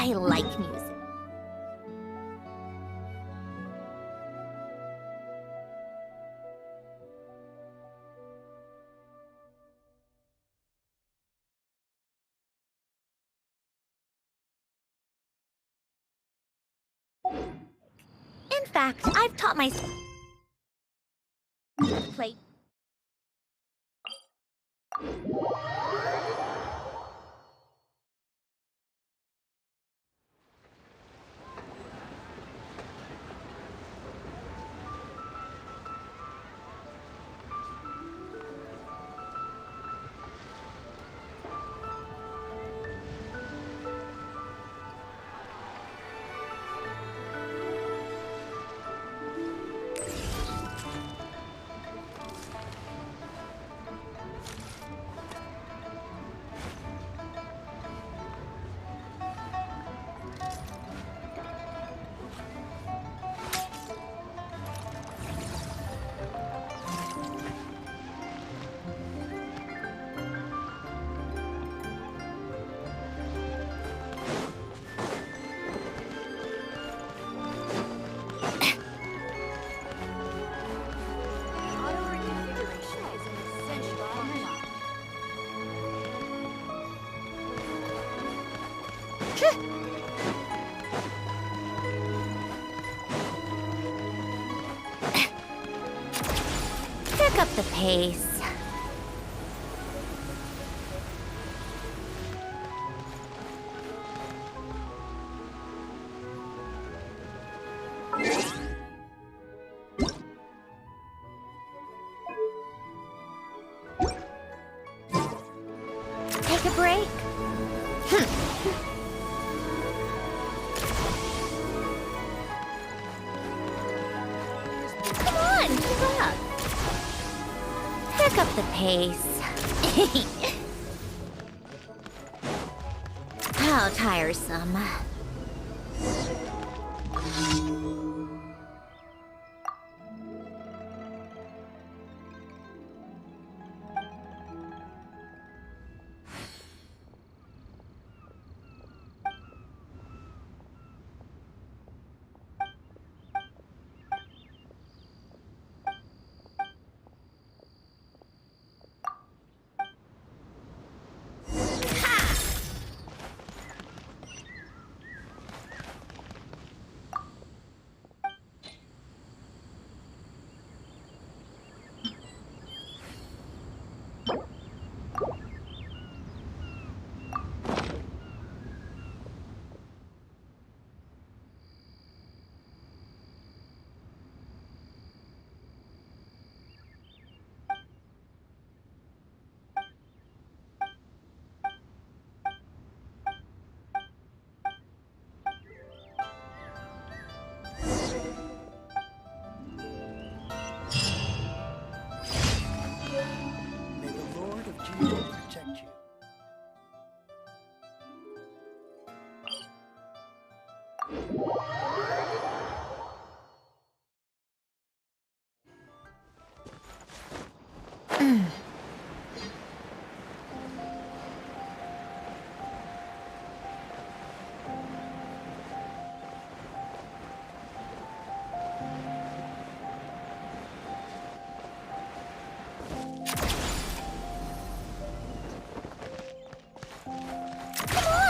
I like music. In fact, I've taught myself to play. Pick up the pace. Take a break. Come on, keep up. Pick up the pace. How tiresome.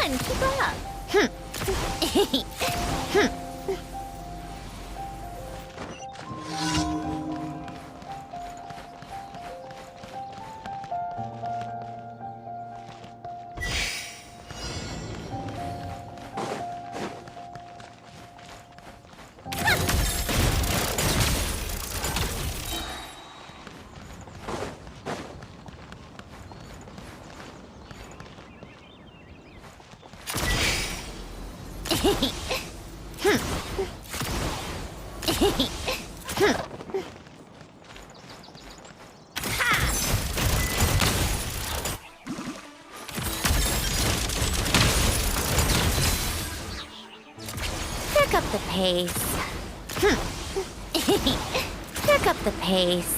Keep up. Pick up the pace. Pick up the pace.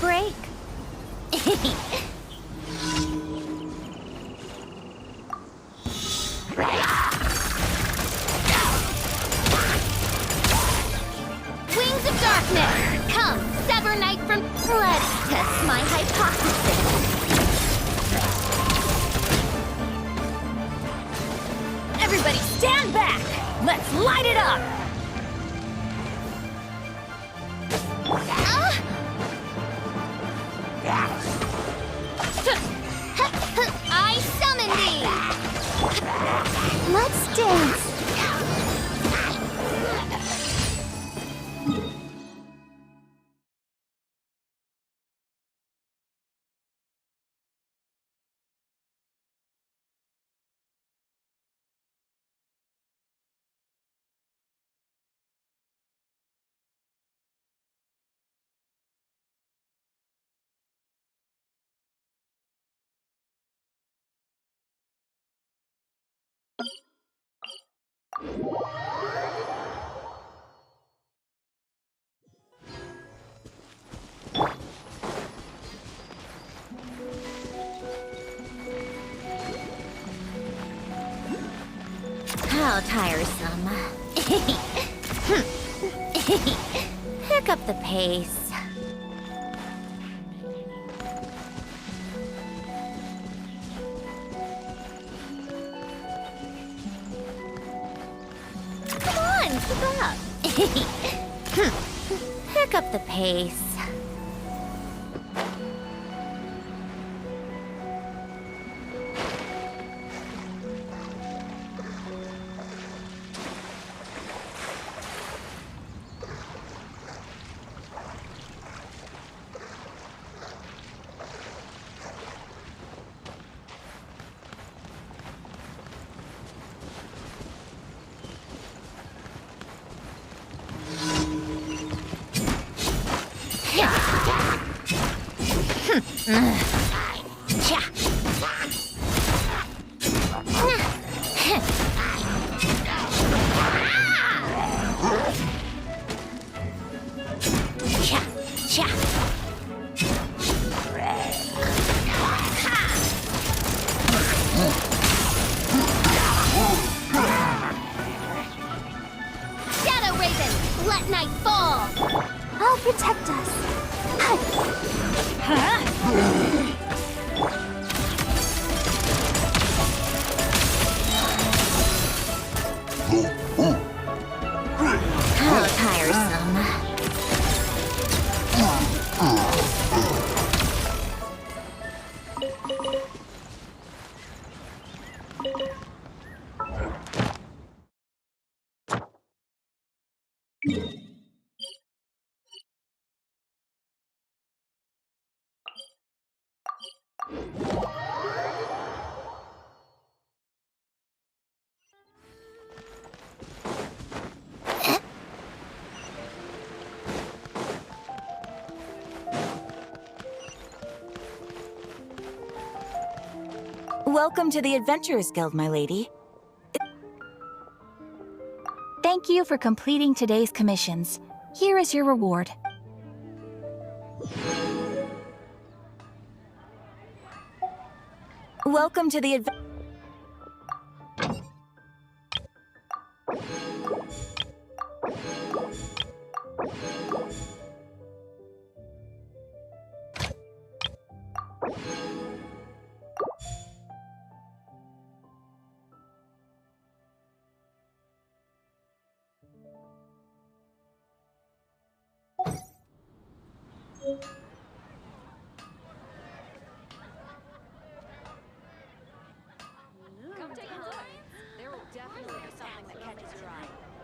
break. Wings of darkness! Come, sever night from... Let's test my hypothesis. Everybody stand back! Let's light it up! I summon thee! Let's dance! How tiresome. Pick up the pace. Come on, keep up. Pick up the pace. Shadow Raven, let night fall! I'll protect us. How tiresome. Welcome to the Adventurers Guild, my lady. Thank you for completing today's commissions. Here is your reward. Welcome to the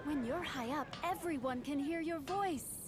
When you're high up, everyone can hear your voice.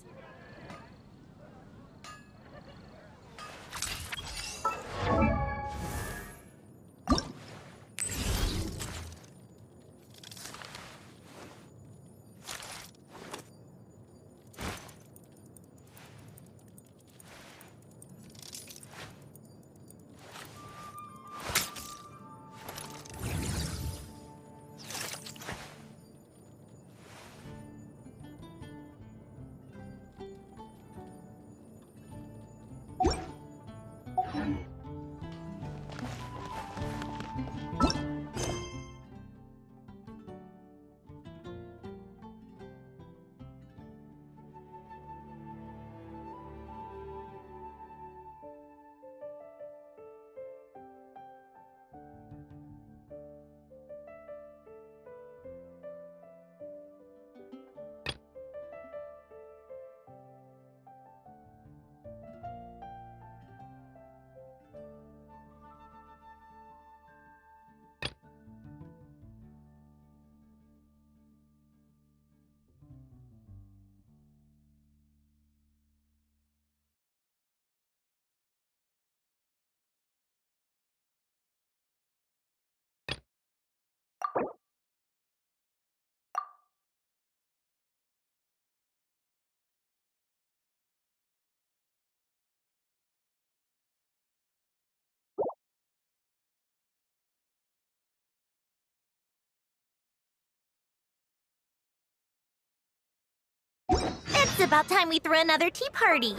about time we threw another tea party.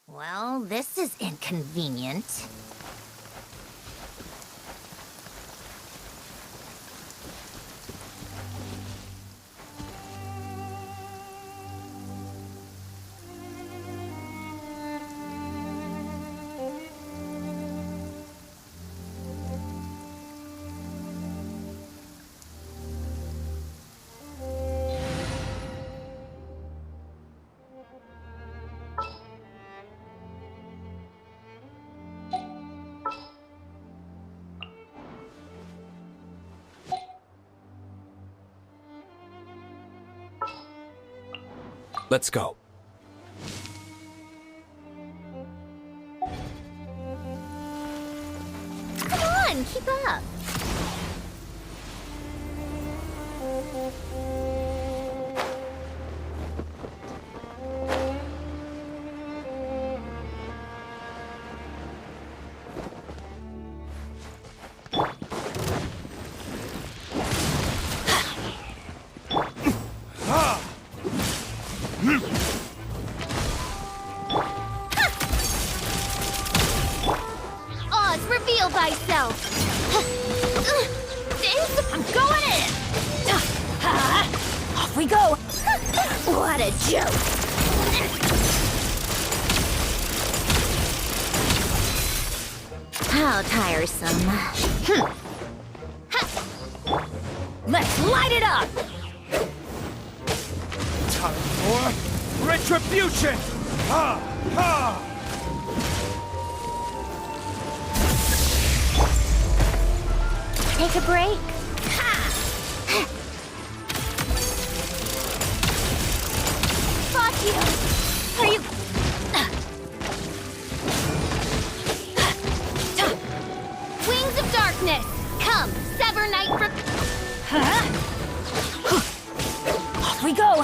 Well, this is inconvenient. Let's go. Come on, keep up. Oz, reveal thyself. I'm going in. Off we go. What a joke. How tiresome. Let's light it up. Time for retribution! Ha! Ha! Take a break. Fuck you. Are you... Wings of darkness. Come, sever night from... Off we go.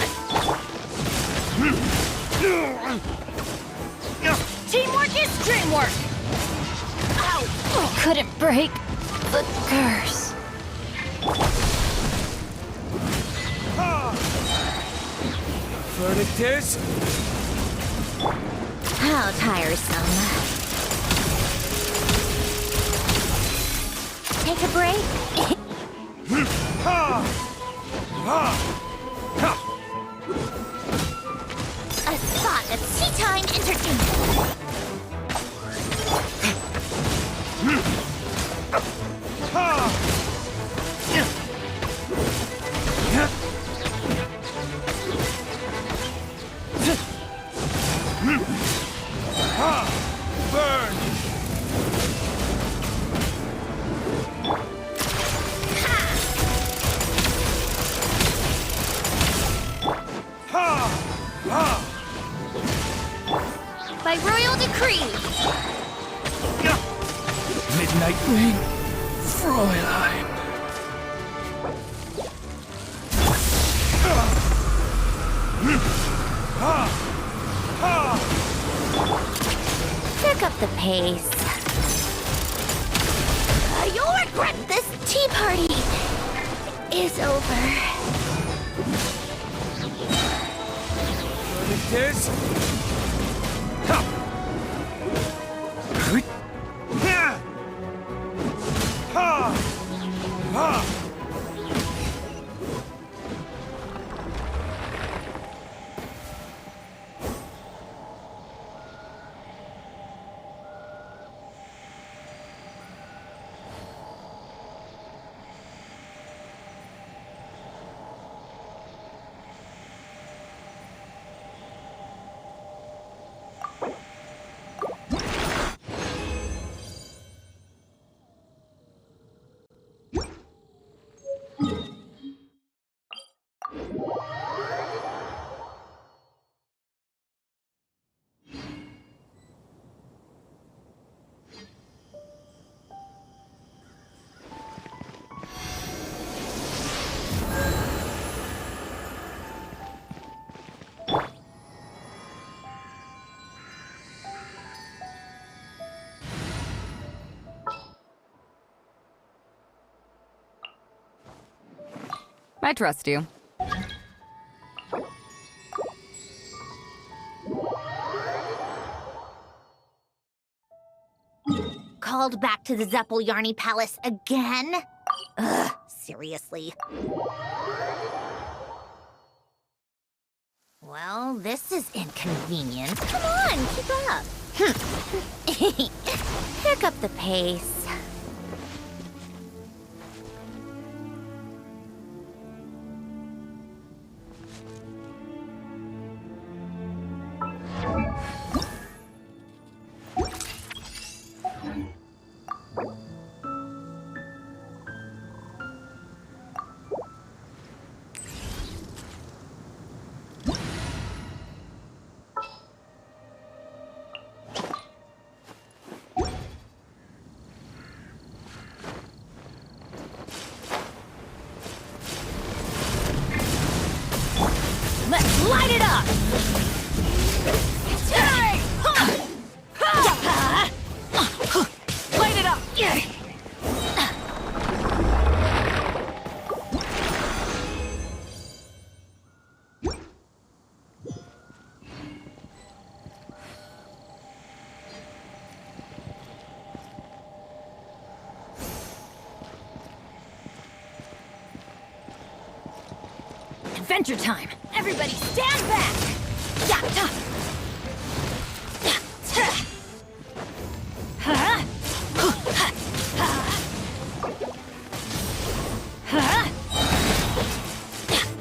Teamwork is dreamwork. Ow. Couldn't break the curse. Verdict is... How tiresome. Take a break. Ha! Ha! Ha! A spot of tea time entertainment. Ha! Ha! Burn! Ha! Ha! By royal decree. Midnight Ring, Fräulein. Pick up the pace. You'll regret this tea party is over. Verdict is... Ha! Hut! Ha! Ha! Ha! I trust you. Called back to the Zeppeljärny Palace again? Ugh, seriously. Well, this is inconvenient. Come on, keep up. Pick up the pace. Let's light it up! Light it up! Adventure time! Everybody stand back!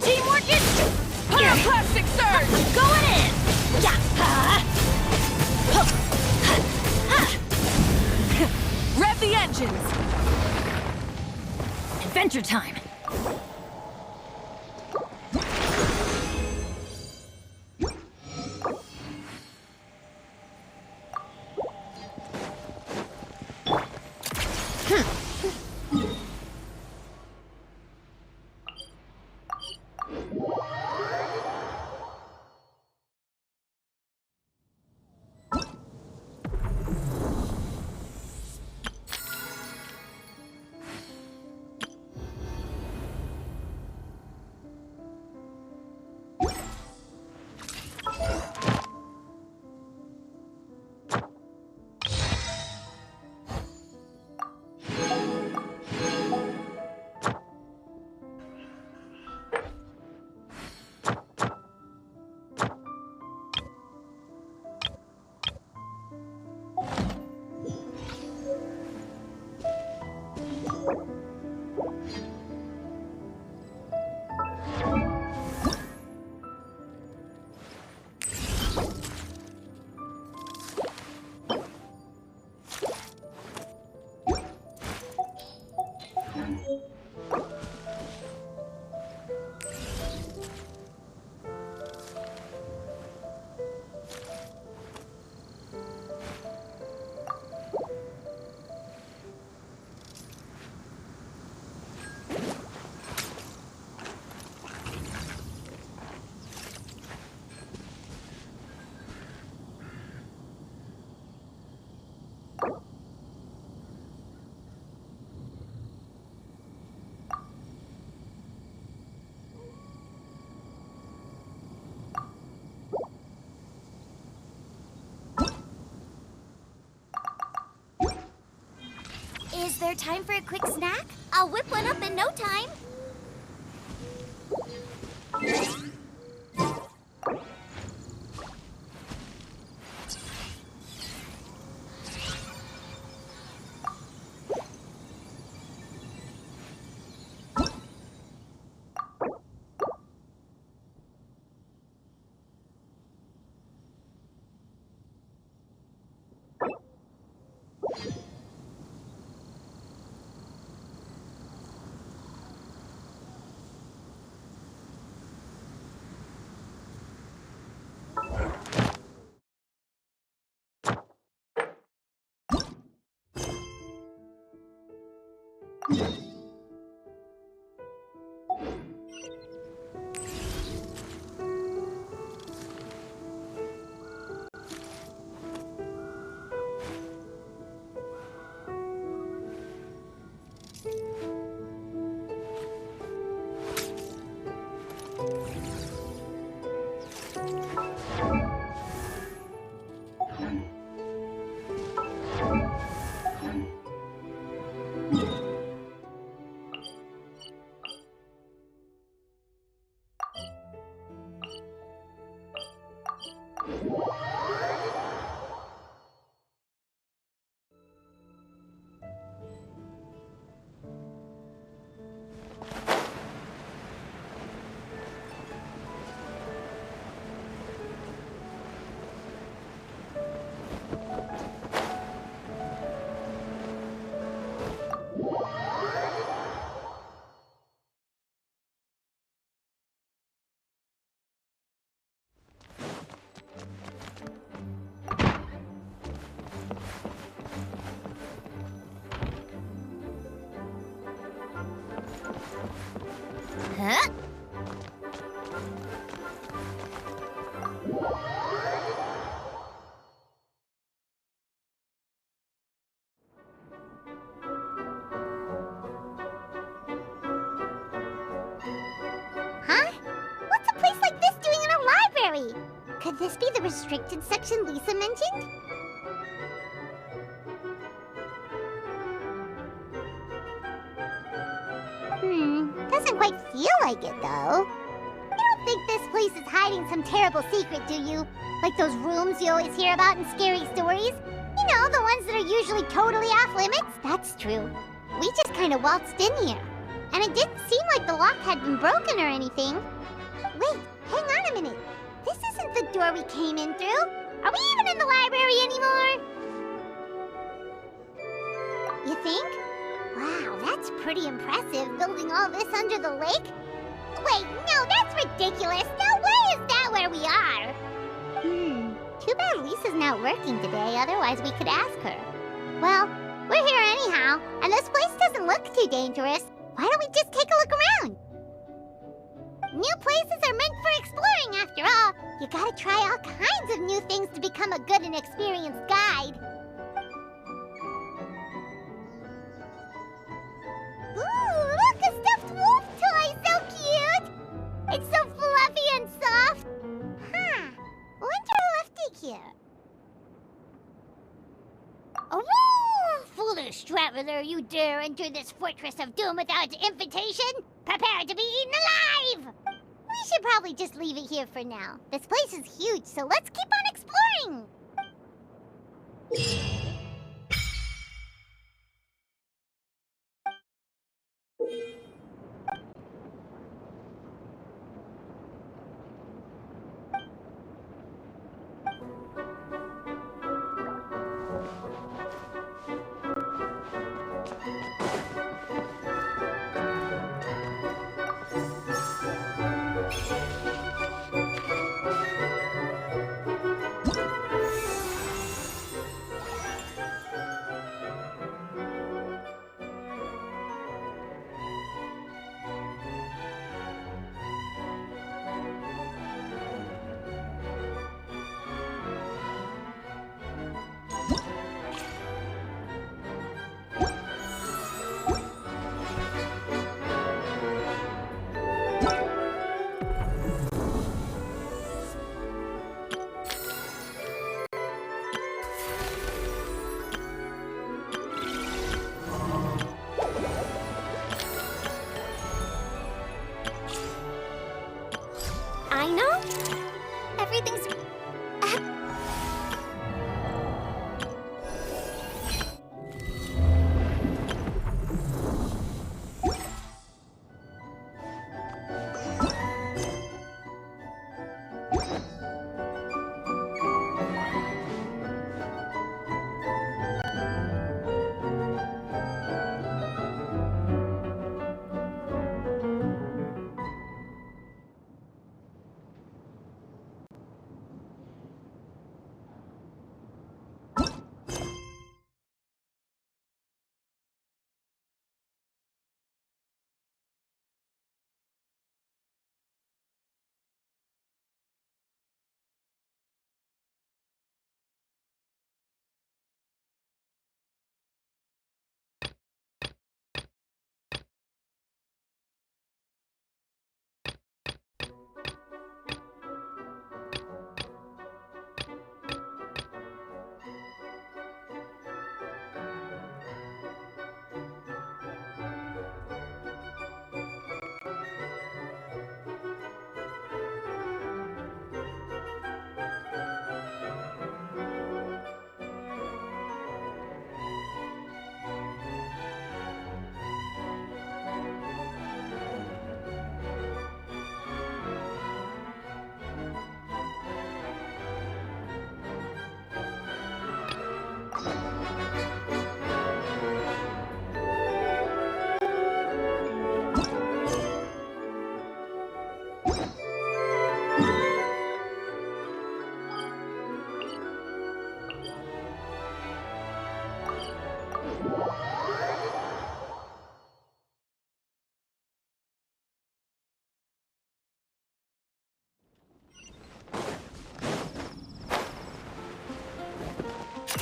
Teamwork is... Pyroclastic surge! Going in! Rev the engines! Adventure time! Is there time for a quick snack? I'll whip one up in no time. scary. Could this be the restricted section Lisa mentioned? Doesn't quite feel like it, though. You don't think this place is hiding some terrible secret, do you? Like those rooms you always hear about in scary stories? You know, the ones that are usually totally off limits? That's true. We just kind of waltzed in here. And it didn't seem like the lock had been broken or anything. Wait, hang on a minute. This isn't the door we came in through. Are we even in the library anymore? You think? Wow, that's pretty impressive, building all this under the lake. Wait, no, that's ridiculous. No way is that where we are. Too bad Lisa's not working today, otherwise we could ask her. Well, we're here anyhow, and this place doesn't look too dangerous. Why don't we just take a look around? New places are meant for exploring, after all. You gotta try all kinds of new things to become a good and experienced guide. Ooh, look, a stuffed wolf toy! So cute! It's so fluffy and soft. Huh. Wonder who left it here. Oh, foolish traveler, you dare enter this fortress of doom without invitation? Prepare to be eaten alive! We should probably just leave it here for now. This place is huge, so let's keep on exploring! I know. Everything's...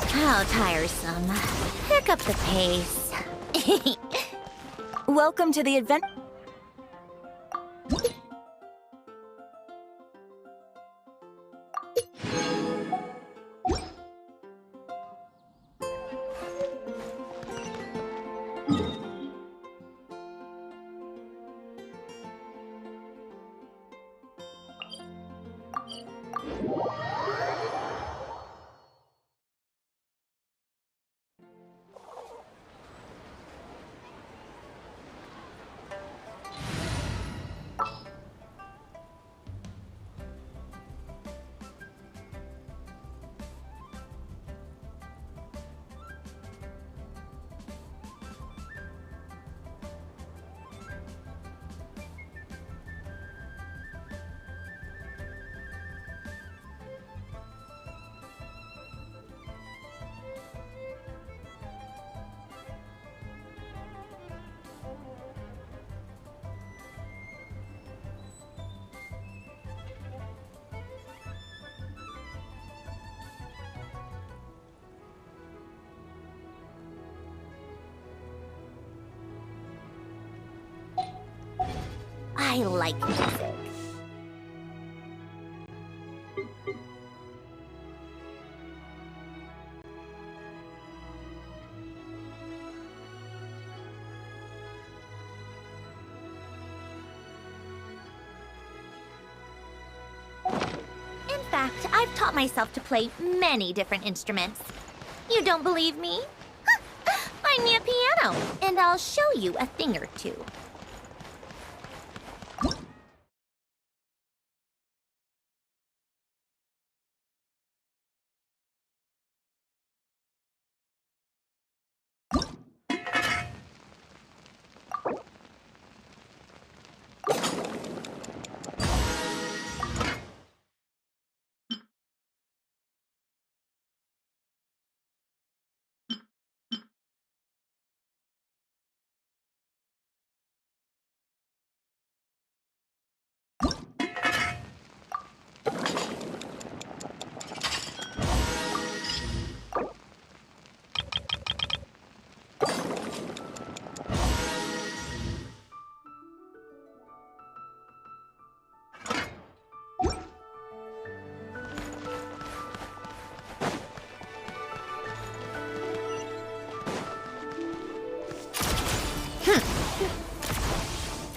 How tiresome. Pick up the pace. Welcome to the event. I like music. In fact, I've taught myself to play many different instruments. You don't believe me? Find me a piano, and I'll show you a thing or two.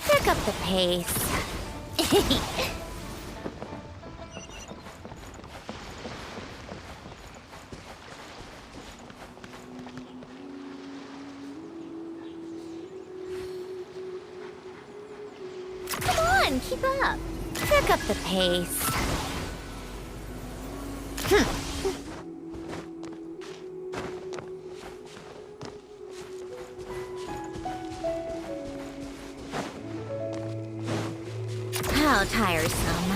Pick up the pace. Come on, keep up. Pick up the pace. How tiresome.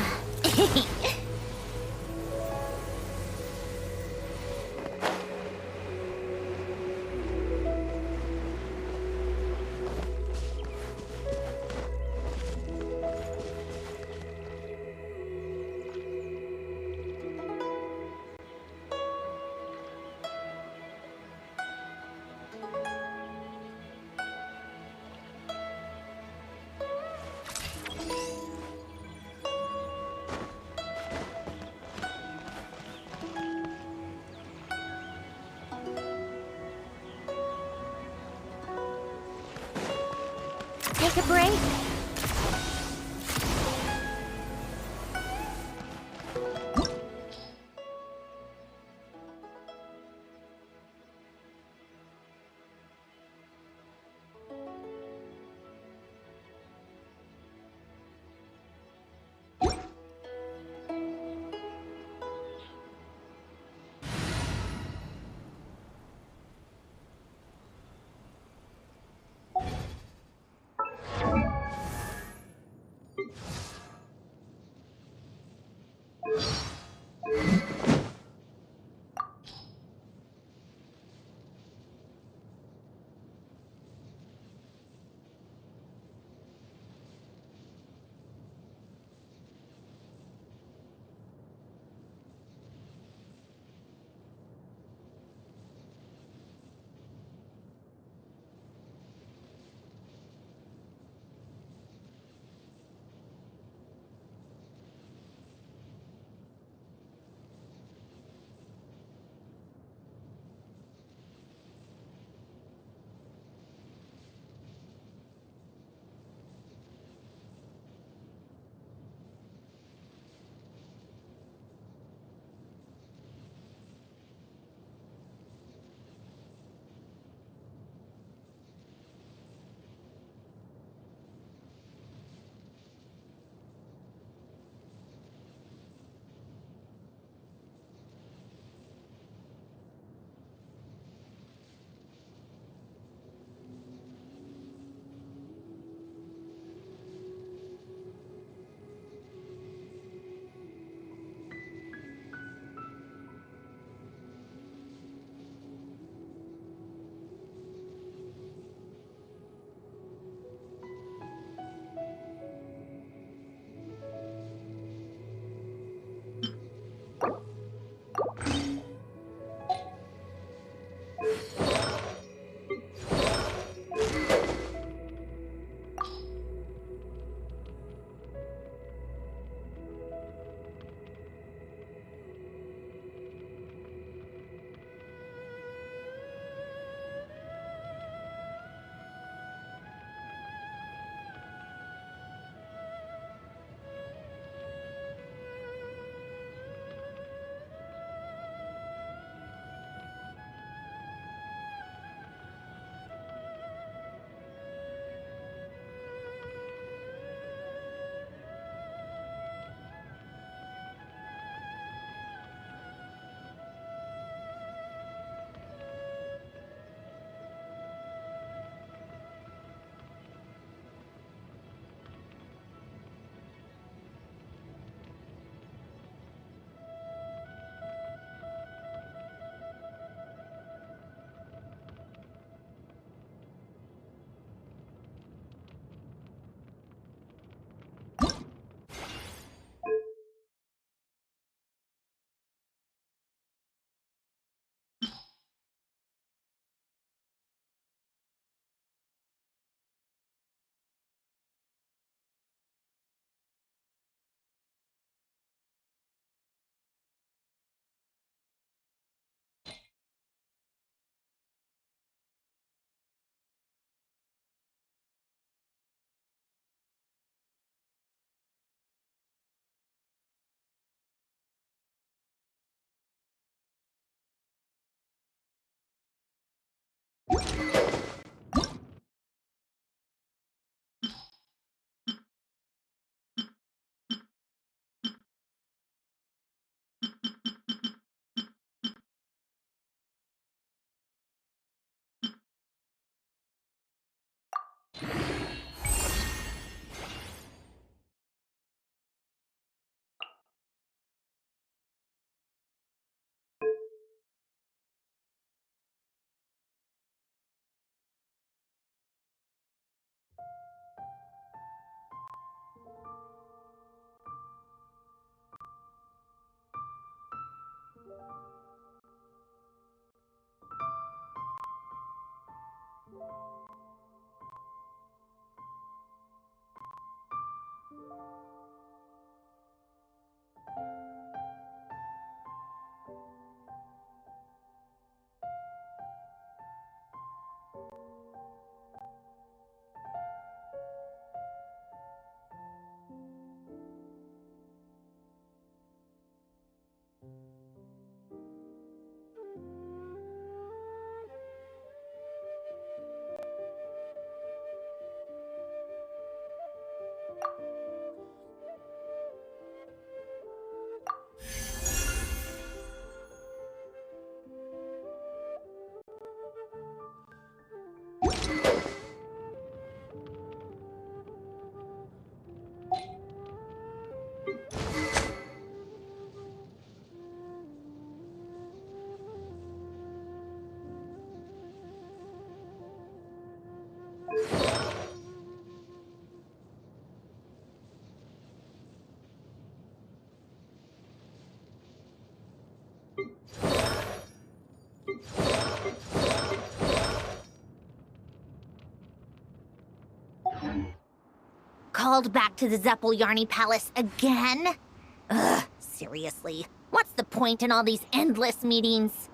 Take a break. Called back to the Zeppeljärny Palace again? Ugh, seriously. What's the point in all these endless meetings?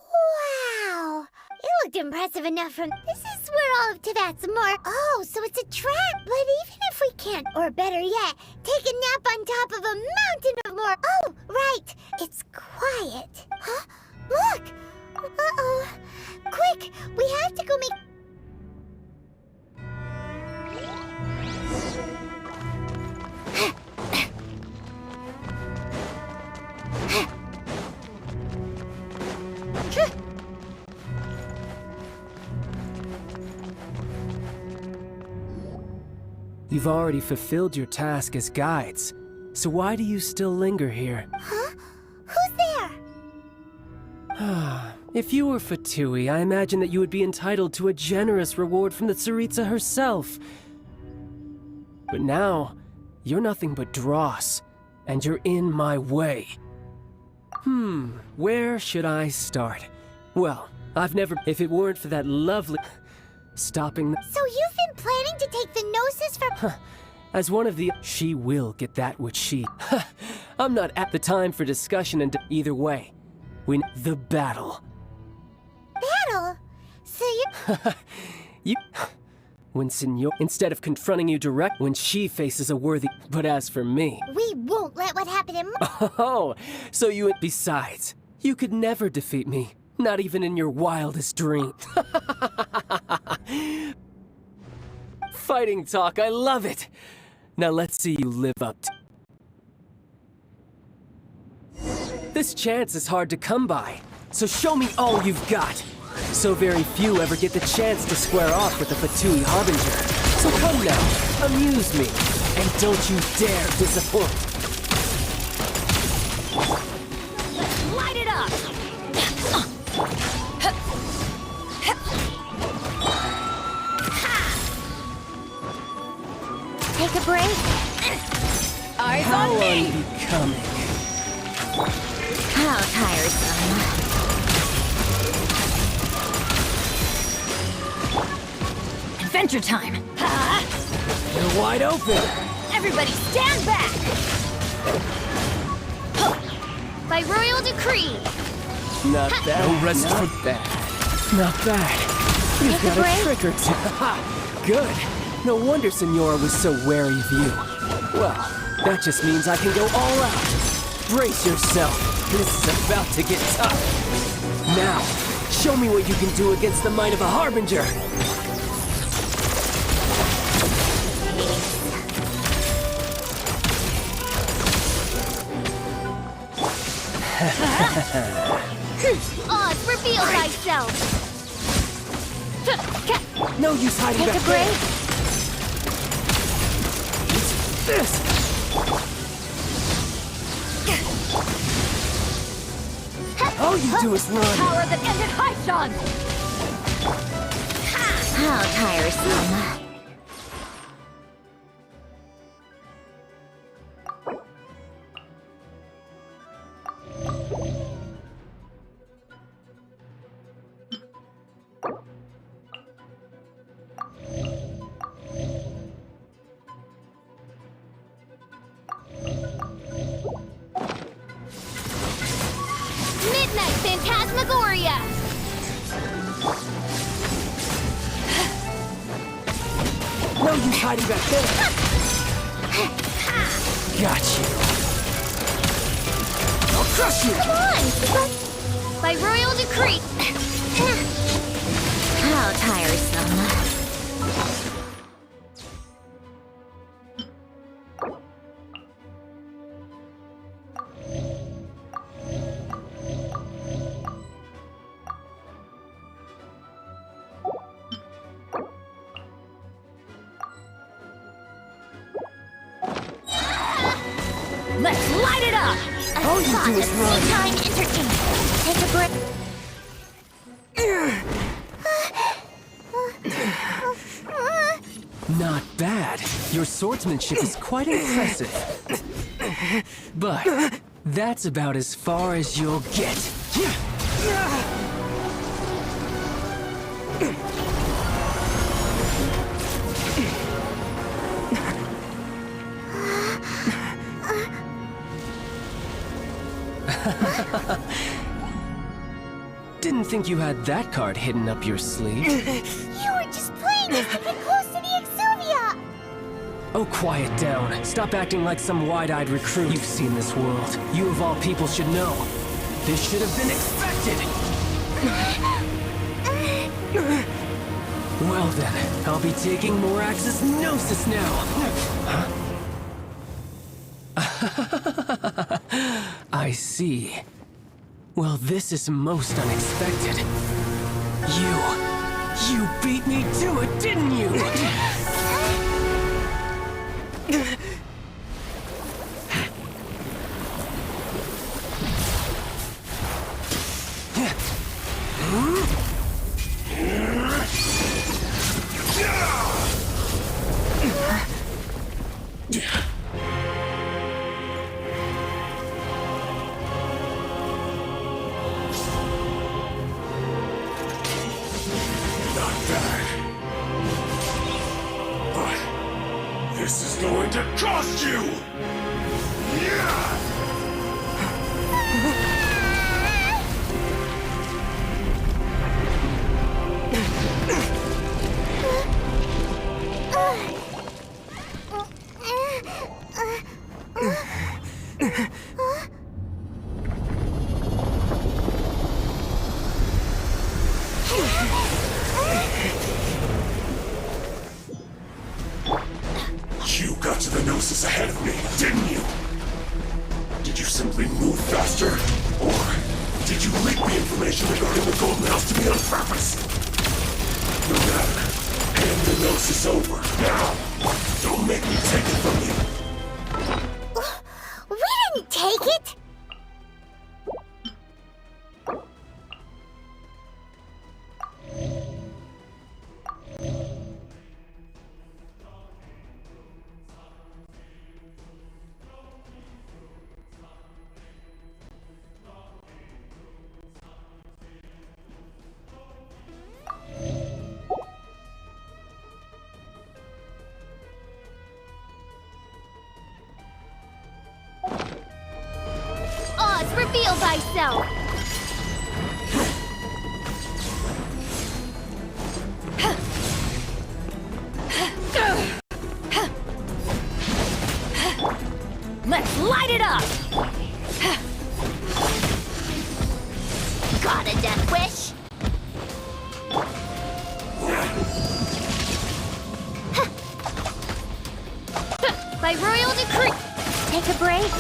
Wow! It looked impressive enough from... This is where all of Teyvat's more... Oh, so it's a trap! But even if we can't, or better yet, take a nap on top of a mountain of more... Oh, right! It's quiet. Huh? Look! Uh-oh. Quick! We have to go make... You've already fulfilled your task as guides, so why do you still linger here? Huh? Who's there? If you were F2P, I imagine that you would be entitled to a generous reward from the Tsaritsa herself. But now, you're nothing but dross, and you're in my way. Where should I start? Well, I've never... If it weren't for that lovely... Stopping the... So you've been planning to take the Gnosis from... As one of the... She will get that which she... I'm not at the time for discussion and... Either way, win the battle. Battle? So You... When Senor... Instead of confronting you direct... When she faces a worthy... But as for me... we won't let what happened in... Oh, so you... Besides, you could never defeat me. Not even in your wildest dreams. Fighting talk, I love it! Now let's see you live up to... This chance is hard to come by, so show me all you've got! So very few ever get the chance to square off with the F2P Harbinger. So come now, amuse me, and don't you dare disappoint! Light it up! Take a break. Eyes How on me! unbecoming. How tiresome. Adventure time! You're wide open! Everybody stand back! By royal decree. Not bad. No rest Not for- bad. Not bad. You've Take a got a break. trick or two. Ha! Good. No wonder Senora was so wary of you. Well, that just means I can go all out. Brace yourself. This is about to get tough. Now, show me what you can do against the might of a Harbinger. Oz, reveal thyself. No use hiding Take back a break. there. This. All you do is run. Power that ended Haishan! How tiresome. Midnight Phantasmagoria! No use hiding back there. Got you. I'll crush you. Come on! By royal decree. How tiresome. Let's light it up! All you do is run. Time entertainment. Take a break. Not bad. Your swordsmanship is quite impressive. But that's about as far as you'll get. Didn't think you had that card hidden up your sleeve. You were just playing us to get close to the Exuvia! Oh, quiet down. Stop acting like some wide-eyed recruit. You've seen this world. You of all people should know. This should have been expected! Well then, I'll be taking Morax's Gnosis now! I see. Well, this is most unexpected. You beat me to it, didn't you? This is going to cost you! Gnosis ahead of me, didn't you? Did you simply move faster? Or did you leak the information regarding the Golden House to me on purpose? No matter. Hand the Gnosis over, now! Don't make me take it from you! We didn't take it! Oz, reveal thyself! Let's light it up! Got a death wish? By royal decree! Take a break.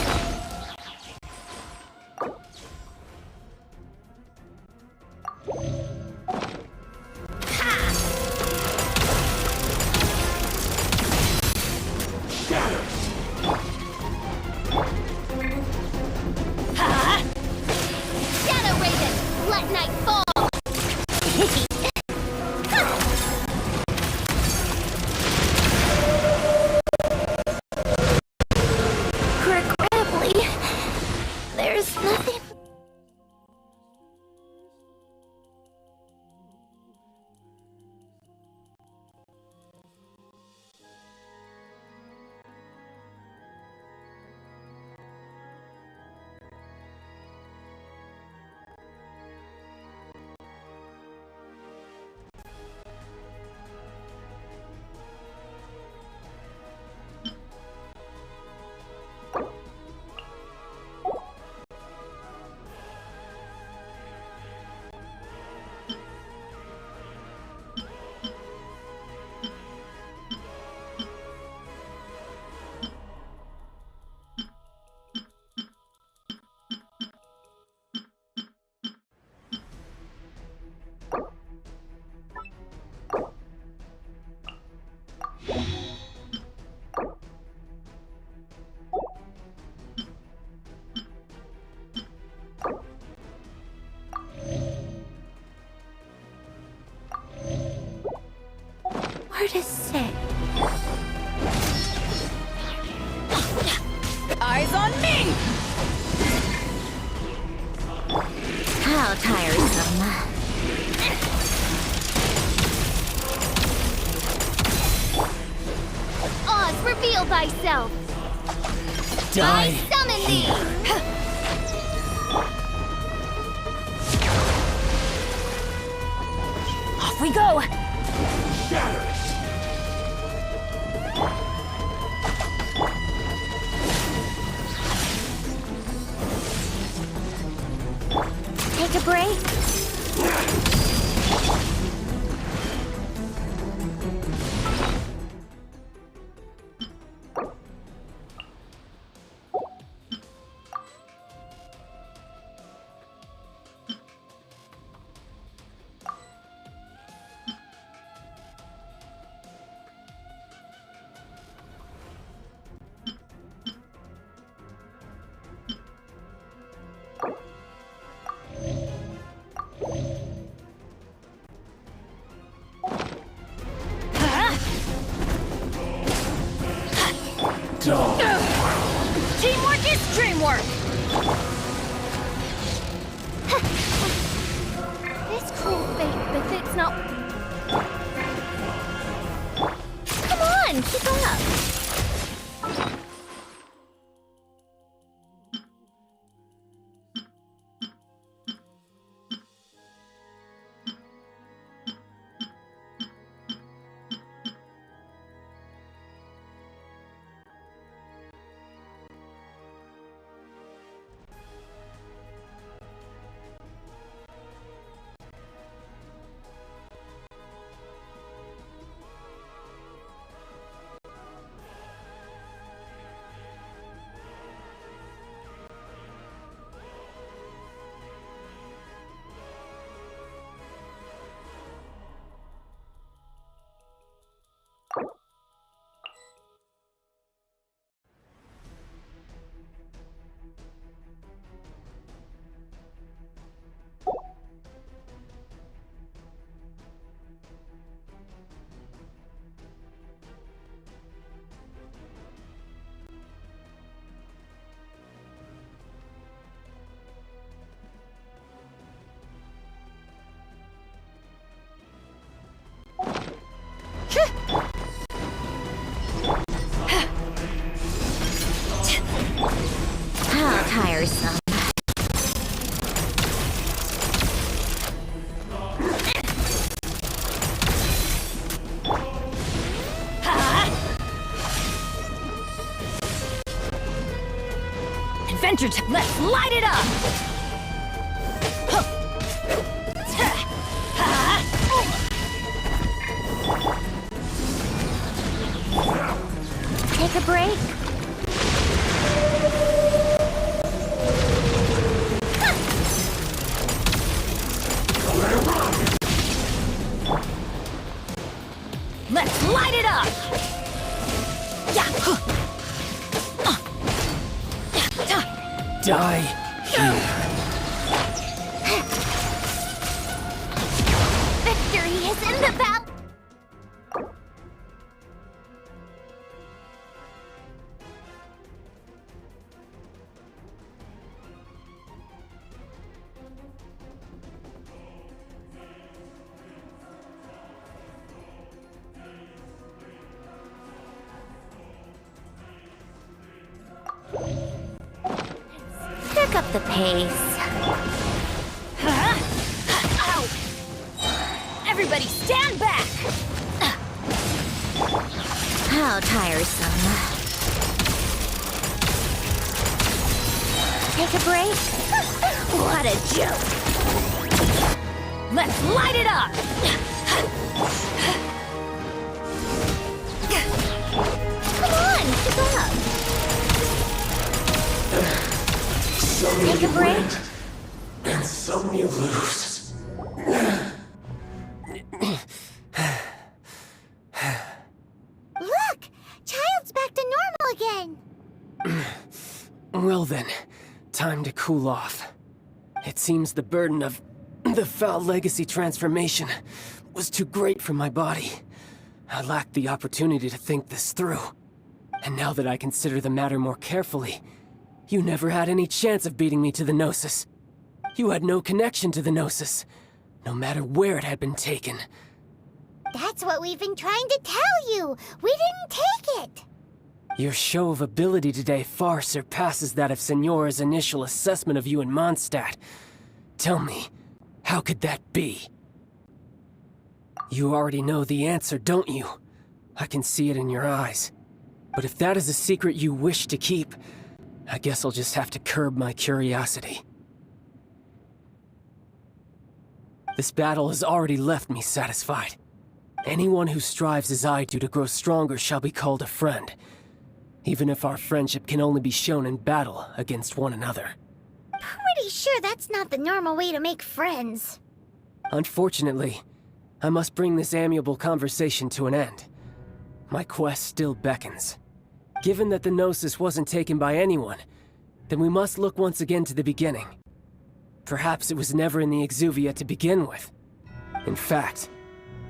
Shadow Raven, let night fall! Regrettably, there's nothing. Where to sit? Eyes on me! How tiresome. Oz, reveal thyself! Die! I summon thee! Off we go! Take a break. Teamwork is dreamwork! This cruel fate befits not. Come on, keep up! Adventure time! Let's light it up! Take a break. Let's light it up! Die here. Victory is in the battle. Pick up the pace. Ow! Everybody stand back! How tiresome. Take a break? What a joke. Let's light it up! Come on, keep up. Some Take a you break. win, and some you lose. Look! Child's back to normal again! Well then, time to cool off. It seems the burden of the foul legacy transformation was too great for my body. I lacked the opportunity to think this through. And now that I consider the matter more carefully, you never had any chance of beating me to the Gnosis. You had no connection to the Gnosis, no matter where it had been taken. That's what we've been trying to tell you! We didn't take it! Your show of ability today far surpasses that of Signora's initial assessment of you in Mondstadt. Tell me, how could that be? You already know the answer, don't you? I can see it in your eyes. But if that is a secret you wish to keep, I guess I'll just have to curb my curiosity. This battle has already left me satisfied. Anyone who strives as I do to grow stronger shall be called a friend, even if our friendship can only be shown in battle against one another. Pretty sure that's not the normal way to make friends. Unfortunately, I must bring this amiable conversation to an end. My quest still beckons. Given that the Gnosis wasn't taken by anyone, then we must look once again to the beginning. Perhaps it was never in the Exuvia to begin with. In fact,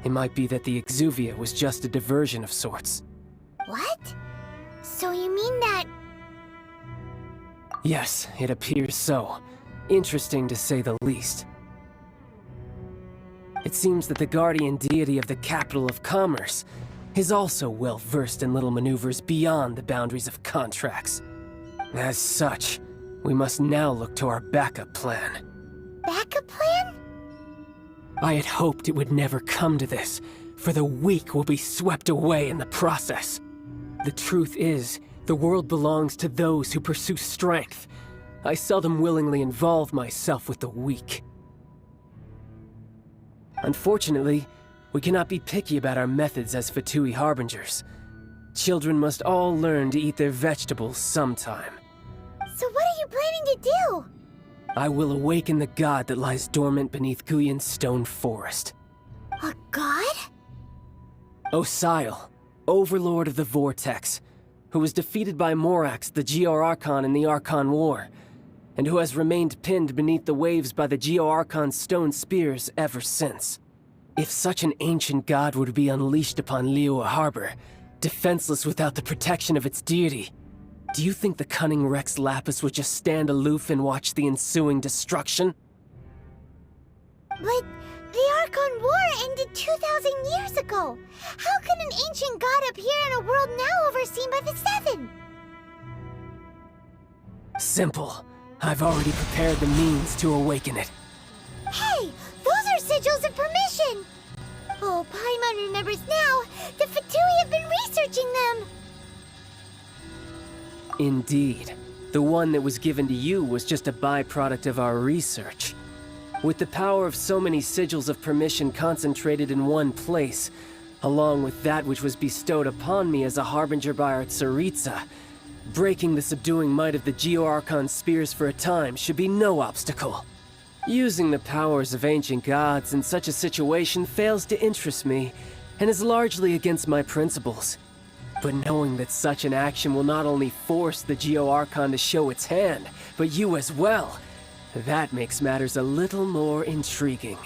it might be that the Exuvia was just a diversion of sorts. What? So you mean that... Yes, it appears so. Interesting to say the least. It seems that the guardian deity of the capital of commerce is also well versed in little maneuvers beyond the boundaries of contracts. As such, we must now look to our backup plan. backup plan? I had hoped it would never come to this, for the weak will be swept away in the process. The truth is, the world belongs to those who pursue strength. I seldom willingly involve myself with the weak. Unfortunately, we cannot be picky about our methods as F2P harbingers. Children must all learn to eat their vegetables sometime. So what are you planning to do? I will awaken the god that lies dormant beneath Guyon's stone forest. A god? Osile, overlord of the Vortex, who was defeated by Morax, the Geo-Archon in the Archon War, and who has remained pinned beneath the waves by the Geo-Archon's stone spears ever since. If such an ancient god were to be unleashed upon Liyue Harbor, defenseless without the protection of its deity, do you think the cunning Rex Lapis would just stand aloof and watch the ensuing destruction? But the Archon War ended 2,000 years ago. How can an ancient god appear in a world now overseen by the Seven? Simple. I've already prepared the means to awaken it. Hey, those are sigils of permission! Oh, Paimon remembers now. The F2P have been researching them. Indeed. The The one that was given to you was just a byproduct of our research. With the power of so many sigils of permission concentrated in one place, along with that which was bestowed upon me as a harbinger by our Tsaritsa, breaking the subduing might of the Geo-Archon spears for a time should be no obstacle. Using the powers of ancient gods in such a situation fails to interest me, and is largely against my principles. But knowing that such an action will not only force the Geo-Archon to show its hand, but you as well, that makes matters a little more intriguing.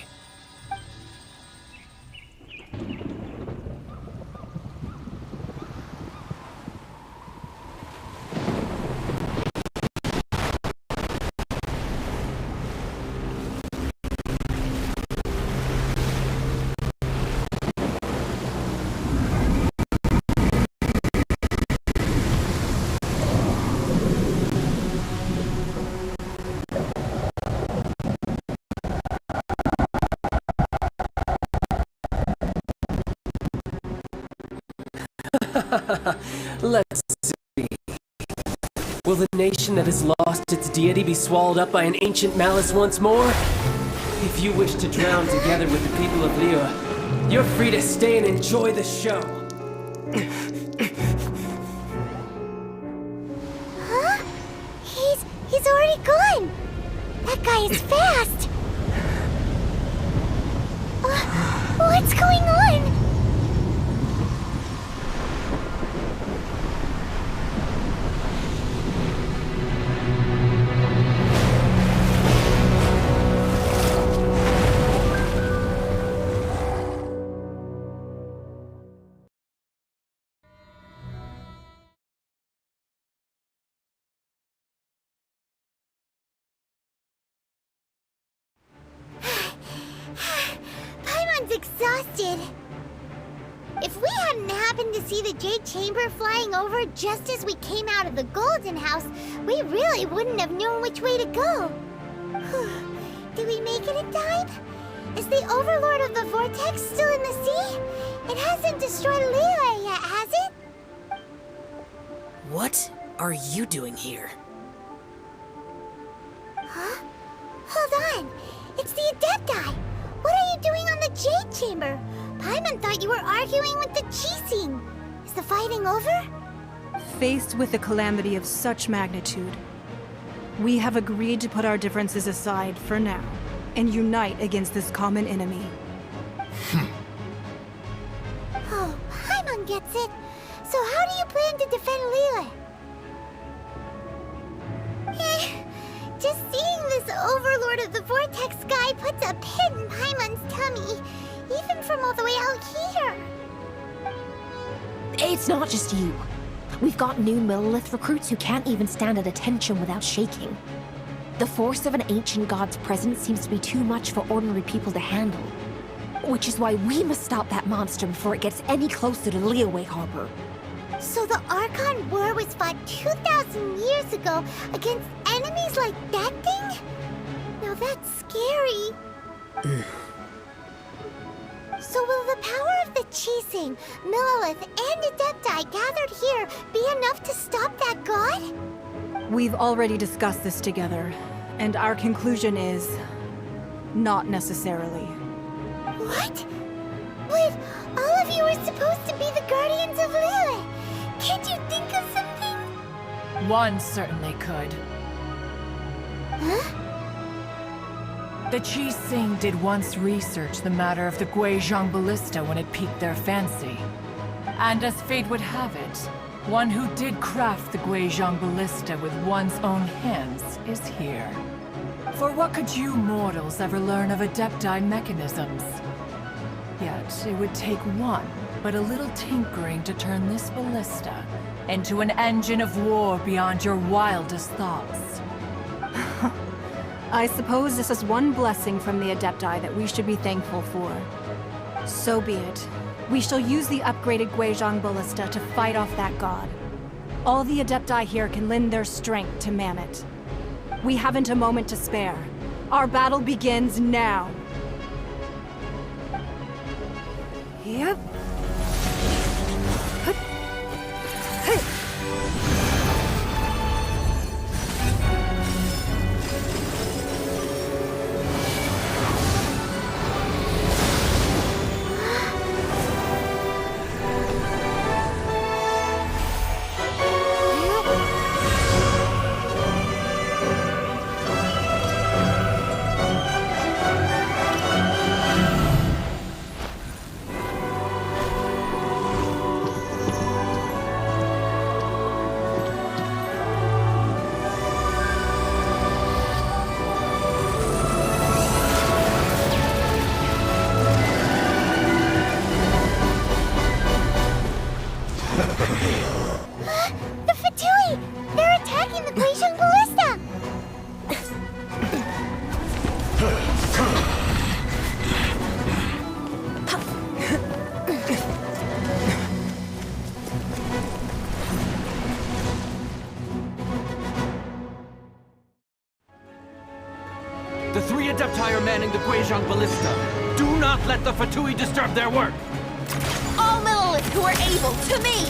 Let's see. Will the nation that has lost its deity be swallowed up by an ancient malice once more? If you wish to drown together with the people of Liyue, you're free to stay and enjoy the show. Huh? He's already gone! That guy is fast! What's going on? Exhausted. If we hadn't happened to see the Jade Chamber flying over just as we came out of the Golden House, we really wouldn't have known which way to go. Did we make it in time? Is the Overlord of the Vortex still in the sea? It hasn't destroyed Liyue yet, has it? What are you doing here? Huh? Hold on. It's the Adepti. What are you doing on the Jade Chamber? Paimon thought you were arguing with the Chising. Is the fighting over? Faced with a calamity of such magnitude, we have agreed to put our differences aside for now and unite against this common enemy. Oh, Paimon gets it. So how do you plan to defend Liyue? Just seeing this Overlord of the Vortex guy puts a pit in Paimon's tummy, even from all the way out here. It's not just you. We've got new Millilith recruits who can't even stand at attention without shaking. The force of an ancient god's presence seems to be too much for ordinary people to handle. Which is why we must stop that monster before it gets any closer to Liyue Harbor. So the Archon War was fought 2,000 years ago against enemies like that thing? Now that's scary. So will the power of the Chising, Millilith, and Adepti gathered here be enough to stop that god? We've already discussed this together, and our conclusion is... not necessarily. What? But all of you are supposed to be the guardians of Liyue. Can't you think of something? One certainly could. Huh? The Chising did once research the matter of the Guizhong Ballista when it piqued their fancy. And as fate would have it, one who did craft the Guizhong Ballista with one's own hands is here. For what could you mortals ever learn of Adepti mechanisms? Yet it would take one but a little tinkering to turn this ballista into an engine of war beyond your wildest thoughts. I suppose this is one blessing from the Adepti that we should be thankful for. So be it. We shall use the upgraded Guizhong Ballista to fight off that god. All the Adepti here can lend their strength to man it. We haven't a moment to spare. Our battle begins now. Yep. The Fatui! They're attacking the Gweijong Ballista! The three Adepti are manning the Gweijong Ballista. Do not let the Fatui disturb their work! All Millilith who are able, to me!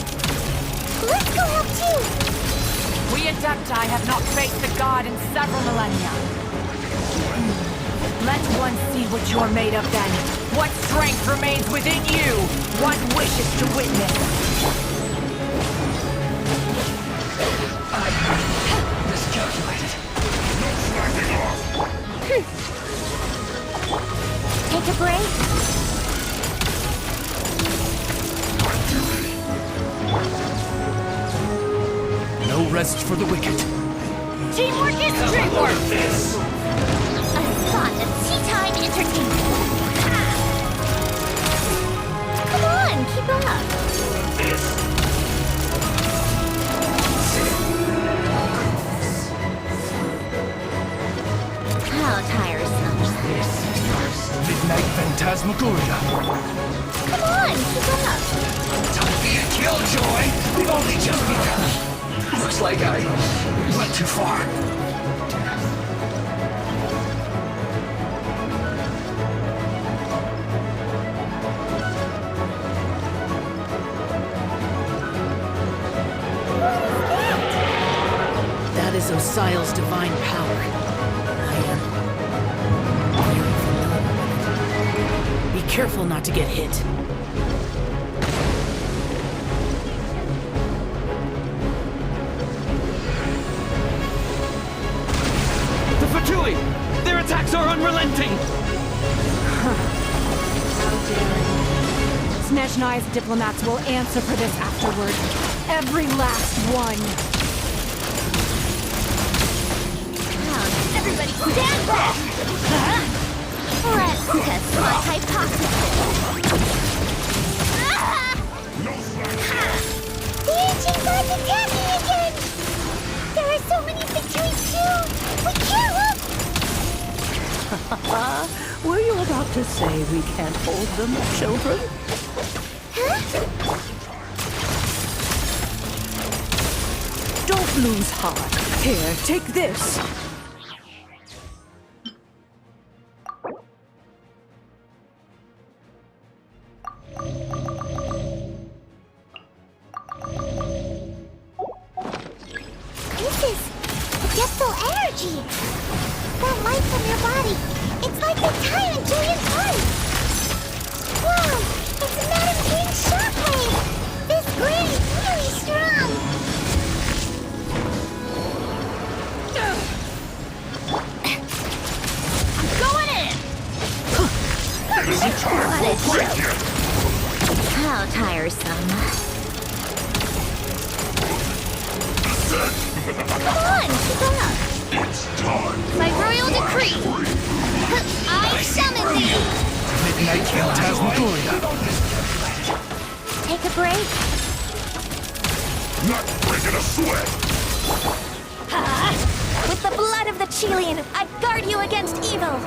Let's go help too! We Adepti have not faced the god in several millennia. Let one see what you're made of then. What strength remains within you? One wishes to witness. Miscalculated. No slacking off! Take a break. No rest for the wicked. Teamwork is dreamwork! A spot of tea time entertainment. Ha! Come on, keep up. How tiresome. Midnight Phantasmagoria. Come on, keep up. Don't be a killjoy! We've only just begun. Looks like I went too far. That is Osial's divine power. I am very familiar with it. Be careful not to get hit. The Fatui! Their attacks are unrelenting! How daring. Snezhnai's diplomats will answer for this afterward. Every last one. Everybody stand back! Let's test my hypothesis. The ancient god's attacking again! There are so many Fatui too! We can't look! Were you about to say we can't hold them, children? Huh? Don't lose heart. Here, take this. This is Adeptal energy! That light from your body, it's like the time in Julian's heart! Wow! It's Madame King's shockwave! This grid is really strong! I'm going in! It isn't time for a break yet! How tiresome. Come on, keep up. It's time! By royal decree, I summon thee! Midnight Phantasmagoria. Take a break. Not breaking a sweat! With the blood of the Chelian, I guard you against evil!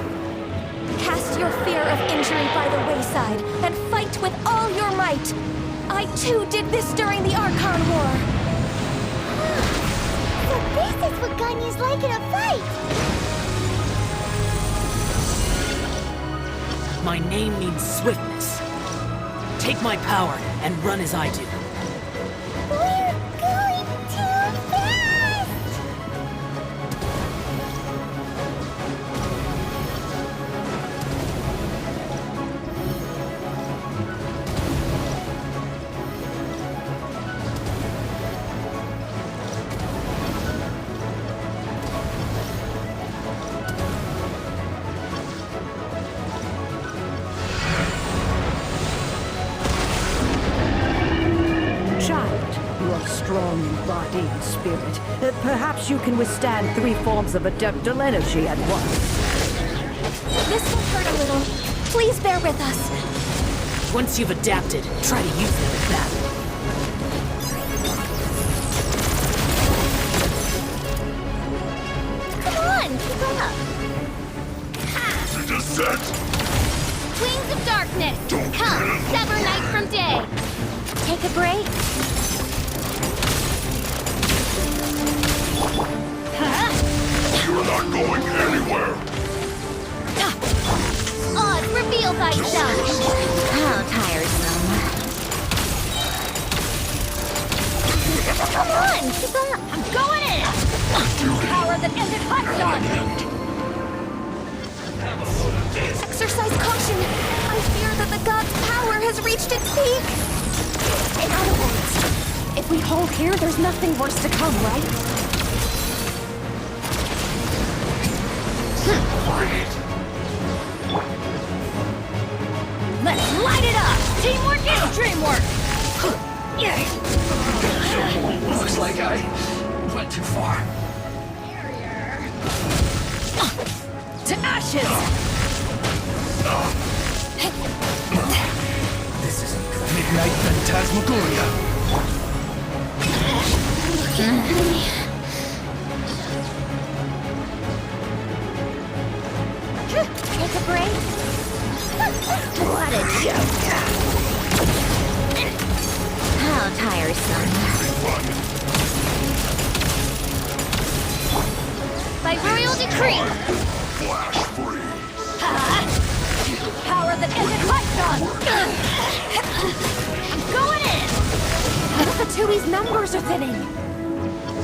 Cast your fear of injury by the wayside, and fight with all your might! I too did this during the Archon War! So this is what Ganya's like in a fight! My name means swiftness. Take my power and run as I do. We're going too fast! Strong in body and spirit. Perhaps you can withstand 3 forms of adeptal energy at once. This will hurt a little. Please bear with us. Once you've adapted, try to use them in battle. darkness! Come, sever night from day! Take a break? You're not going anywhere! Oz, reveal thyself! How tiresome. Come on, keep up! I'm going in! Power that ended hot dawn! Exercise caution! I fear that the god's power has reached its peak! In other words, if we hold here, there's nothing worse to come, right? Let's light it up! Teamwork is dreamwork! Looks like I went too far. To ashes! This isn't good. Midnight Phantasmagoria. Take a break? What a joke! How tiresome. By royal decree! Flash freeze. Power that ended hot dawn! I'm going in! The Tui's numbers are thinning.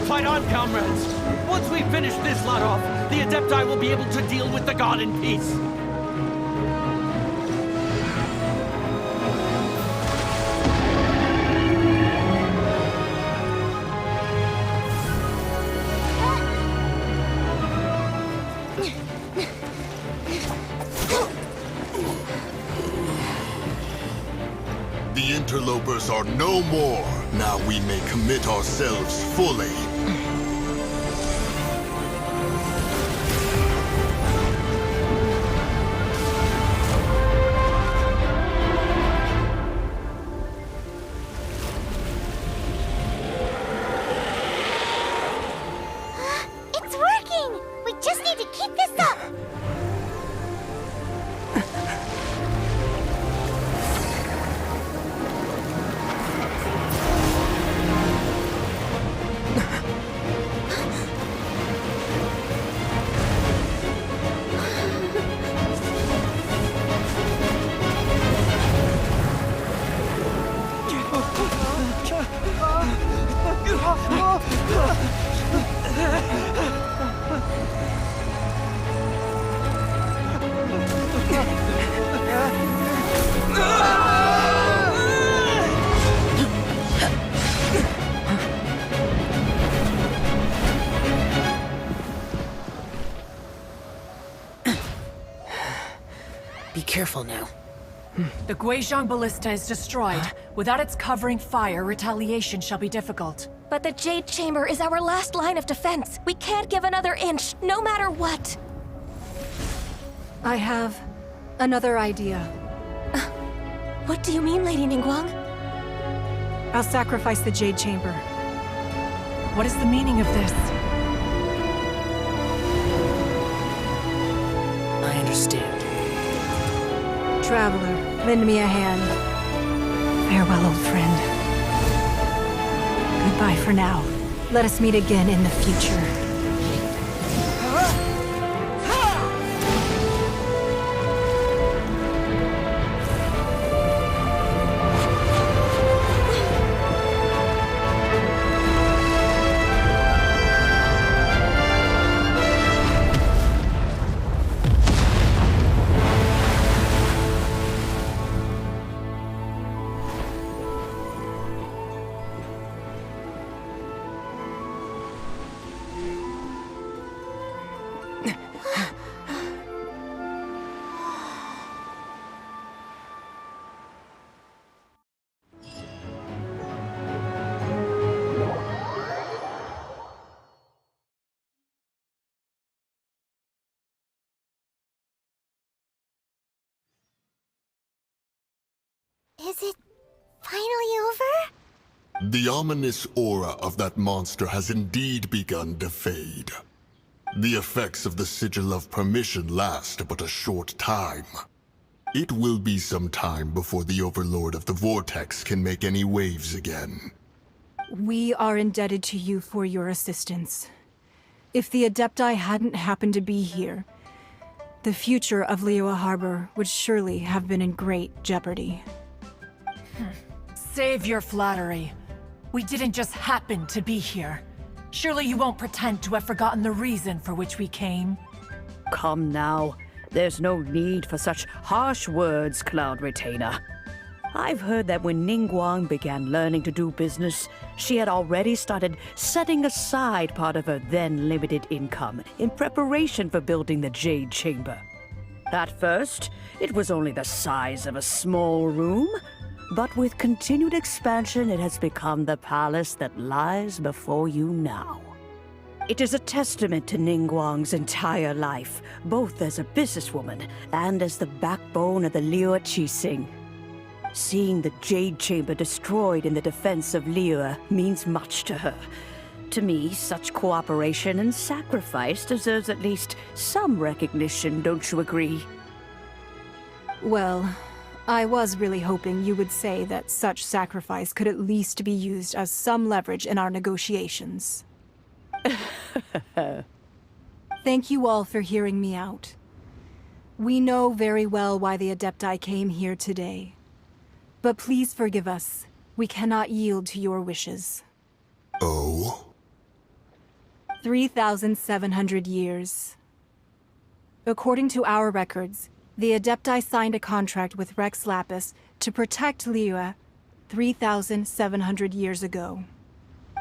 Fight on, comrades! Once we finish this lot off, the Adepti will be able to deal with the god in peace. The interlopers are no more. Now we may commit ourselves fully. It's working! We just need to keep this up! Be careful now. The Guizhong Ballista is destroyed. Without its covering fire, retaliation shall be difficult. But the Jade Chamber is our last line of defense. We can't give another inch, no matter what. I have another idea. What do you mean, Lady Ningguang? I'll sacrifice the Jade Chamber. What is the meaning of this? I understand. Traveler, lend me a hand. Farewell, old friend. Goodbye for now. Let us meet again in the future. Is it finally over? The ominous aura of that monster has indeed begun to fade. The effects of the Sigil of Permission last but a short time. It will be some time before the Overlord of the Vortex can make any waves again. We are indebted to you for your assistance. If the Adepti hadn't happened to be here, the future of Liyue Harbor would surely have been in great jeopardy. Save your flattery. We didn't just happen to be here. Surely you won't pretend to have forgotten the reason for which we came. Come now. There's no need for such harsh words, Cloud Retainer. I've heard that when Ningguang began learning to do business, she had already started setting aside part of her then limited income in preparation for building the Jade Chamber. At first, it was only the size of a small room, but with continued expansion, it has become the palace that lies before you now. It is a testament to Ningguang's entire life, both as a businesswoman and as the backbone of the Liyue Qixing. Seeing the Jade Chamber destroyed in the defense of Liyue means much to her. To me, such cooperation and sacrifice deserves at least some recognition, don't you agree? Well, I was really hoping you would say that such sacrifice could at least be used as some leverage in our negotiations. Thank you all for hearing me out. We know very well why the Adepti came here today. But please forgive us. We cannot yield to your wishes. Oh? 3,700 years. According to our records, the Adepti signed a contract with Rex Lapis to protect Liyue 3,700 years ago.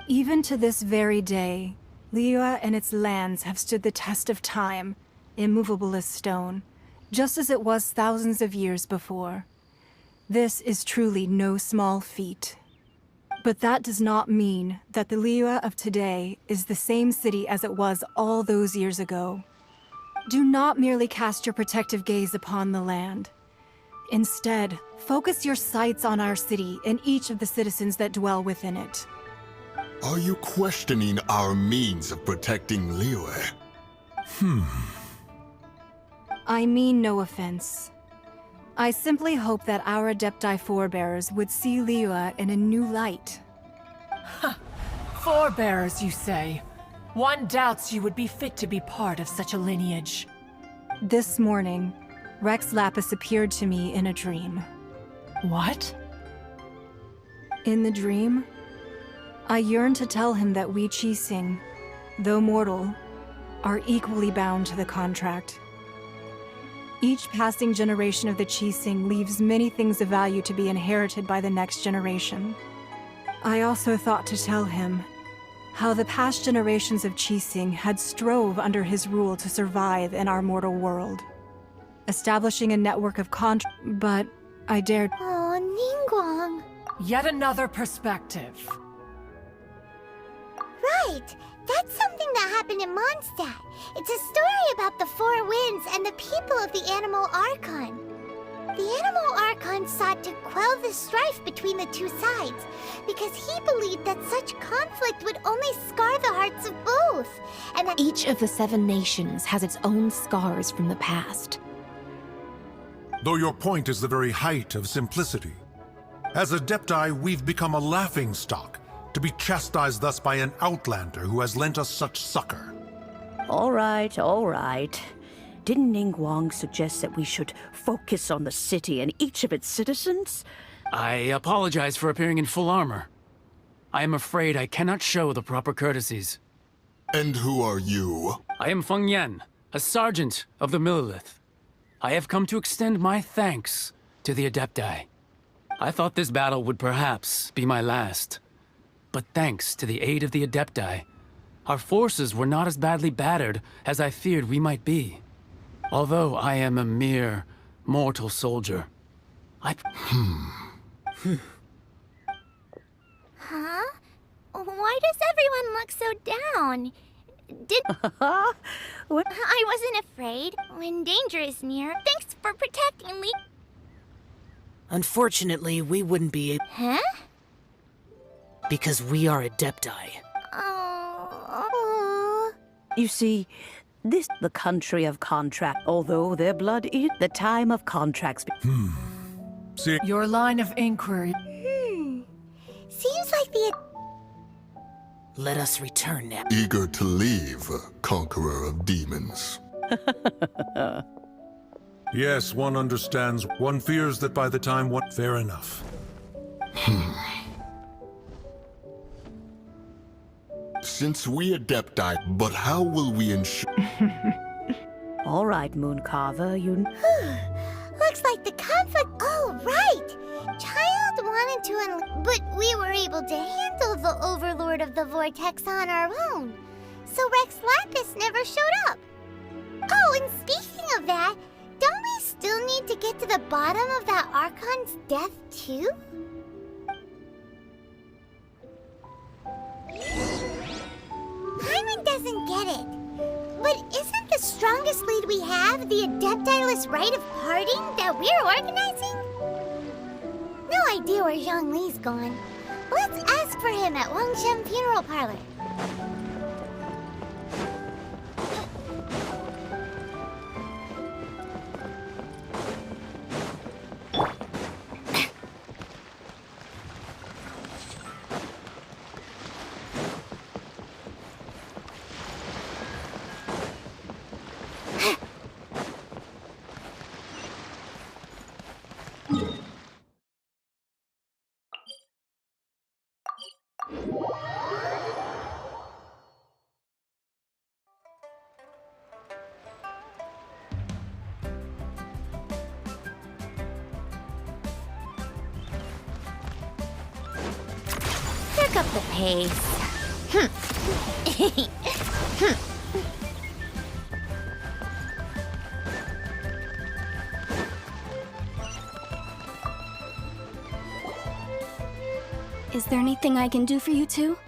Even to this very day, Liyue and its lands have stood the test of time, immovable as stone, just as it was thousands of years before. This is truly no small feat. But that does not mean that the Liyue of today is the same city as it was all those years ago. Do not merely cast your protective gaze upon the land. Instead, focus your sights on our city and each of the citizens that dwell within it. Are you questioning our means of protecting Liyue? I mean no offense. I simply hope that our Adepti forebears would see Liyue in a new light. Forebearers, you say? One doubts you would be fit to be part of such a lineage. This morning, Rex Lapis appeared to me in a dream. What? In the dream, I yearned to tell him that we Qixing, though mortal, are equally bound to the contract. Each passing generation of the Qixing leaves many things of value to be inherited by the next generation. I also thought to tell him how the past generations of Qixing had strove under his rule to survive in our mortal world, establishing a network of but I dared— Oh, Ningguang. Yet another perspective. Right! That's something that happened in Mondstadt. It's a story about the Four Winds and the people of the Animal Archon. The Animal Archon sought to quell the strife between the two sides, because he believed that such conflict would only scar the hearts of both, and that Each of the 7 nations has its own scars from the past. Though your point is the very height of simplicity. As Adepti, we've become a laughingstock, to be chastised thus by an outlander who has lent us such succor. All right, all right. Didn't Ningguang suggest that we should focus on the city and each of its citizens? I apologize for appearing in full armor. I am afraid I cannot show the proper courtesies. And who are you? I am Feng Yan, a sergeant of the Millilith. I have come to extend my thanks to the Adepti. I thought this battle would perhaps be my last. But thanks to the aid of the Adepti, our forces were not as badly battered as I feared we might be. Although I am a mere mortal soldier, Huh? Why does everyone look so down? What? I wasn't afraid. When danger is near, thanks for protecting me. Unfortunately, we wouldn't be able— Huh? because we are Adepti. Oh. You see, This the country of contract, although their blood is the time of contracts. See, Your line of inquiry. Seems like the... Let us return now. Eager to leave, conqueror of demons. yes, one understands. One fears that by the time one... Fair enough. Since we Adepti, but how will we ensure... All right, Mooncarver, you... Looks like the conflict... Oh, right! Child wanted to but we were able to handle the Overlord of the Vortex on our own. So Rex Lapis never showed up. Oh, and speaking of that, don't we still need to get to the bottom of that Archon's death, too? Paimon doesn't get it. But isn't the strongest lead we have the Adepti-less rite of parting that we're organizing? No idea where Zhongli's gone. Let's ask for him at Wangshen Funeral Parlor. Pick up the pace. Is there anything I can do for you two?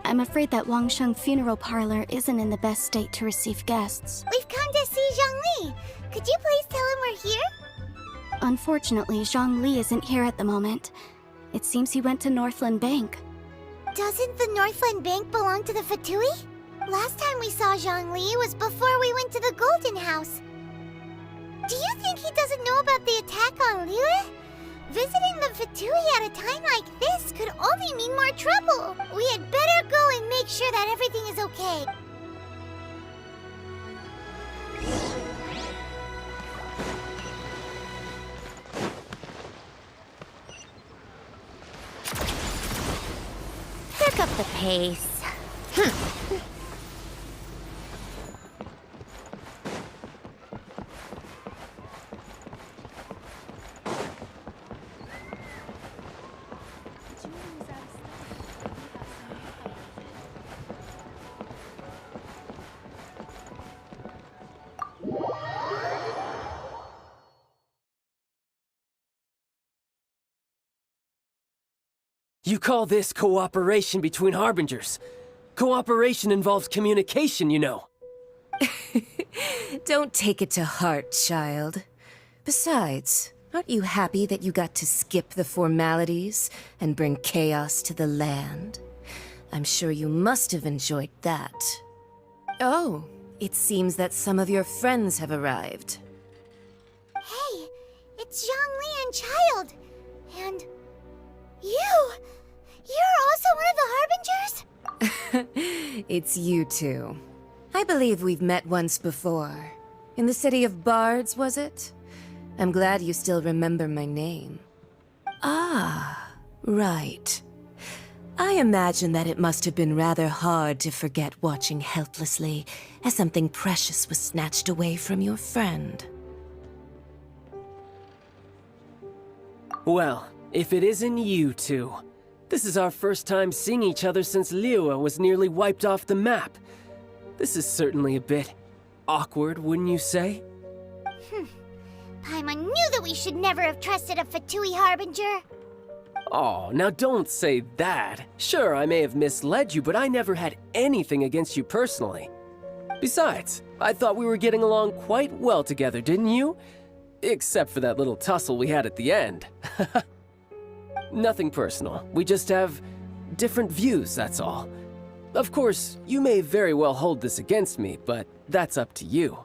I'm afraid that Wangshen Funeral Parlor isn't in the best state to receive guests. We've come to see Zhongli. Could you please tell him we're here? Unfortunately, Zhongli isn't here at the moment. It seems he went to Northland Bank. Doesn't the Northland Bank belong to the Fatui? Last time we saw Zhongli was before we went to the Golden House. Do you think he doesn't know about the attack on Liyue? Visiting the Fatui at a time like this could only mean more trouble. We had better go and make sure that everything is okay. Pick up the pace. You call this cooperation between Harbingers? Cooperation involves communication, you know. Don't take it to heart, child. Besides, aren't you happy that you got to skip the formalities and bring chaos to the land? I'm sure you must have enjoyed that. Oh, it seems that some of your friends have arrived. Hey, it's Zhongli and Child. And you! You're also one of the Harbingers? It's you two. I believe we've met once before. In the city of Bards, was it? I'm glad you still remember my name. Ah, right. I imagine that it must have been rather hard to forget watching helplessly as something precious was snatched away from your friend. Well, if it isn't you two. This is our first time seeing each other since Liyue was nearly wiped off the map. This is certainly a bit awkward, wouldn't you say? Paimon knew that we should never have trusted a Fatui Harbinger. Oh, now don't say that. Sure, I may have misled you, but I never had anything against you personally. Besides, I thought we were getting along quite well together, didn't you? Except for that little tussle we had at the end. Nothing personal. We just have different views, that's all. Of course, you may very well hold this against me, but that's up to you.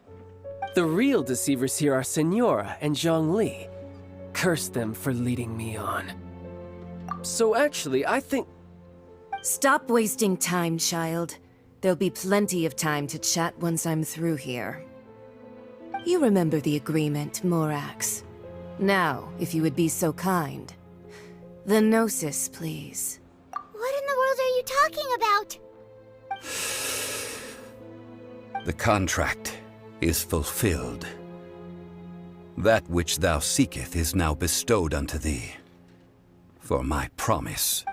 The real deceivers here are Senora and Zhongli. Curse them for leading me on. So actually, I think... Stop wasting time, child. There'll be plenty of time to chat once I'm through here. You remember the agreement, Morax. Now, if you would be so kind. The Gnosis, please. What in the world are you talking about? The contract is fulfilled. That which thou seeketh is now bestowed unto thee, for my promise.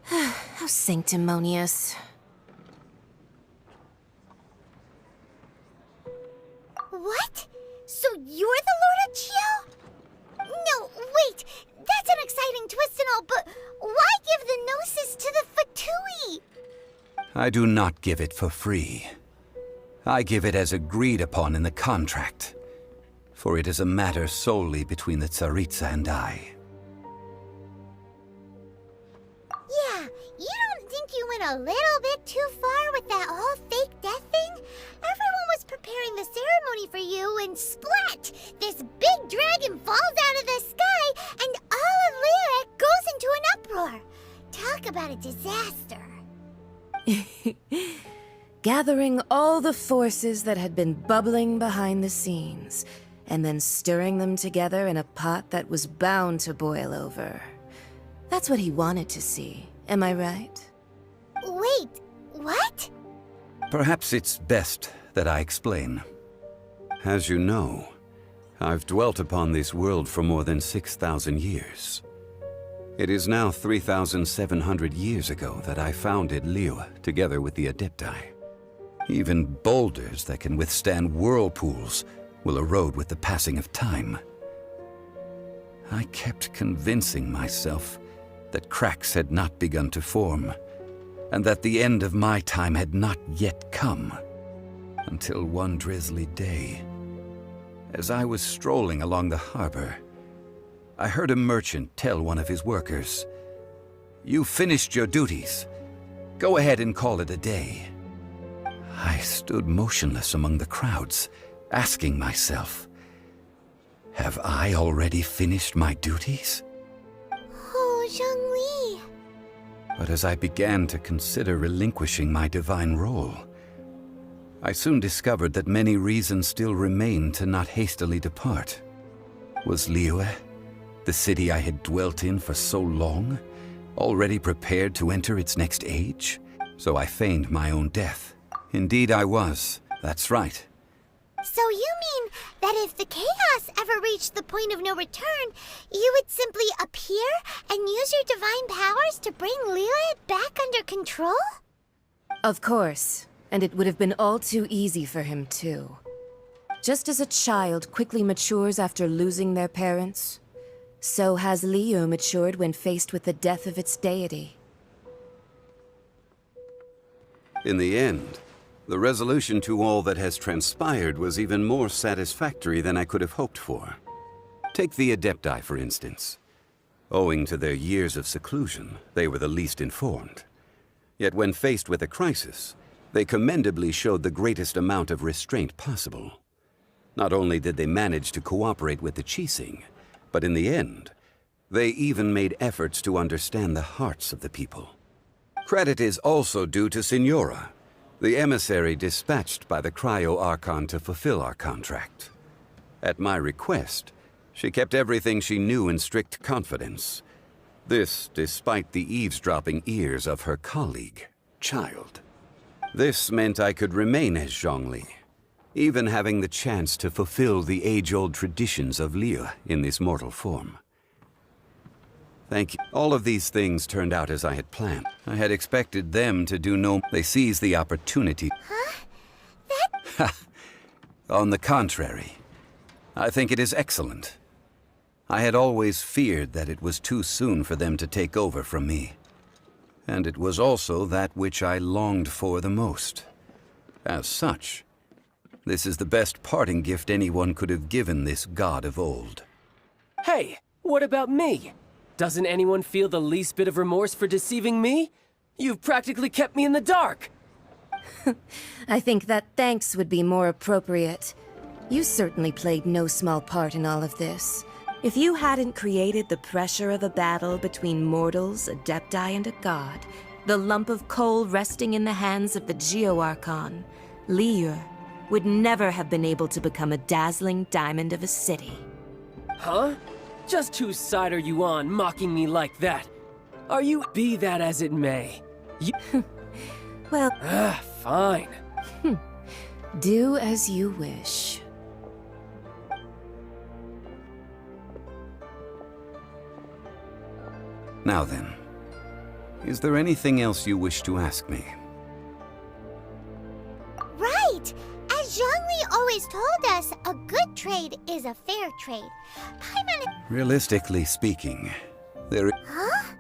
How sanctimonious. What? So you're the Lord of Chio? No, wait! That's an exciting twist and all, but why give the Gnosis to the F2P? I do not give it for free. I give it as agreed upon in the contract, for it is a matter solely between the Tsaritsa and I. Yeah, you don't think you went a little bit too far with that whole fake death thing? Everyone was preparing the ceremony for you, and splat! This big dragon falls out of the sky, and all of Lyric goes into an uproar. Talk about a disaster. Gathering all the forces that had been bubbling behind the scenes, and then stirring them together in a pot that was bound to boil over. That's what he wanted to see, am I right? Wait, what? Perhaps it's best that I explain. As you know, I've dwelt upon this world for more than 6,000 years. It is now 3,700 years ago that I founded Liyue together with the Adepti. Even boulders that can withstand whirlpools will erode with the passing of time. I kept convincing myself that cracks had not begun to form, and that the end of my time had not yet come. Until one drizzly day, as I was strolling along the harbor, I heard a merchant tell one of his workers, "You've finished your duties. Go ahead and call it a day." I stood motionless among the crowds, asking myself, have I already finished my duties? Oh, Zhongli. But as I began to consider relinquishing my divine role, I soon discovered that many reasons still remained to not hastily depart. Was Liyue, the city I had dwelt in for so long, already prepared to enter its next age? So I feigned my own death. Indeed I was. That's right. So you mean that if the chaos ever reached the point of no return, you would simply appear and use your divine powers to bring Liyue back under control? Of course, and it would have been all too easy for him too. Just as a child quickly matures after losing their parents, so has Liyue matured when faced with the death of its deity. In the end, the resolution to all that has transpired was even more satisfactory than I could have hoped for. Take the Adepti, for instance. Owing to their years of seclusion, they were the least informed. Yet when faced with a crisis, they commendably showed the greatest amount of restraint possible. Not only did they manage to cooperate with the Qixing, but in the end, they even made efforts to understand the hearts of the people. Credit is also due to Senora, the emissary dispatched by the Cryo-Archon to fulfill our contract. At my request, she kept everything she knew in strict confidence. This despite the eavesdropping ears of her colleague, Child. This meant I could remain as Zhongli, even having the chance to fulfill the age-old traditions of Liyue in this mortal form. Thank you. All of these things turned out as I had planned. I had expected them to do no... They seized the opportunity. Huh? On the contrary, I think it is excellent. I had always feared that it was too soon for them to take over from me. And it was also that which I longed for the most. As such, This is the best parting gift anyone could have given this god of old. Hey, what about me? Doesn't anyone feel the least bit of remorse for deceiving me? You've practically kept me in the dark! I think that thanks would be more appropriate. You certainly played no small part in all of this. If you hadn't created the pressure of a battle between mortals, adepti, and a god, the lump of coal resting in the hands of the Geo-Archon, Liur, would never have been able to become a dazzling diamond of a city. Huh? Just whose side are you on, mocking me like that? Are you— be that as it may? You— Well— fine. Do as you wish. Now then, is there anything else you wish to ask me? Right! As Zhongli always told us, a good trade is a fair trade. Realistically speaking, there is— Huh?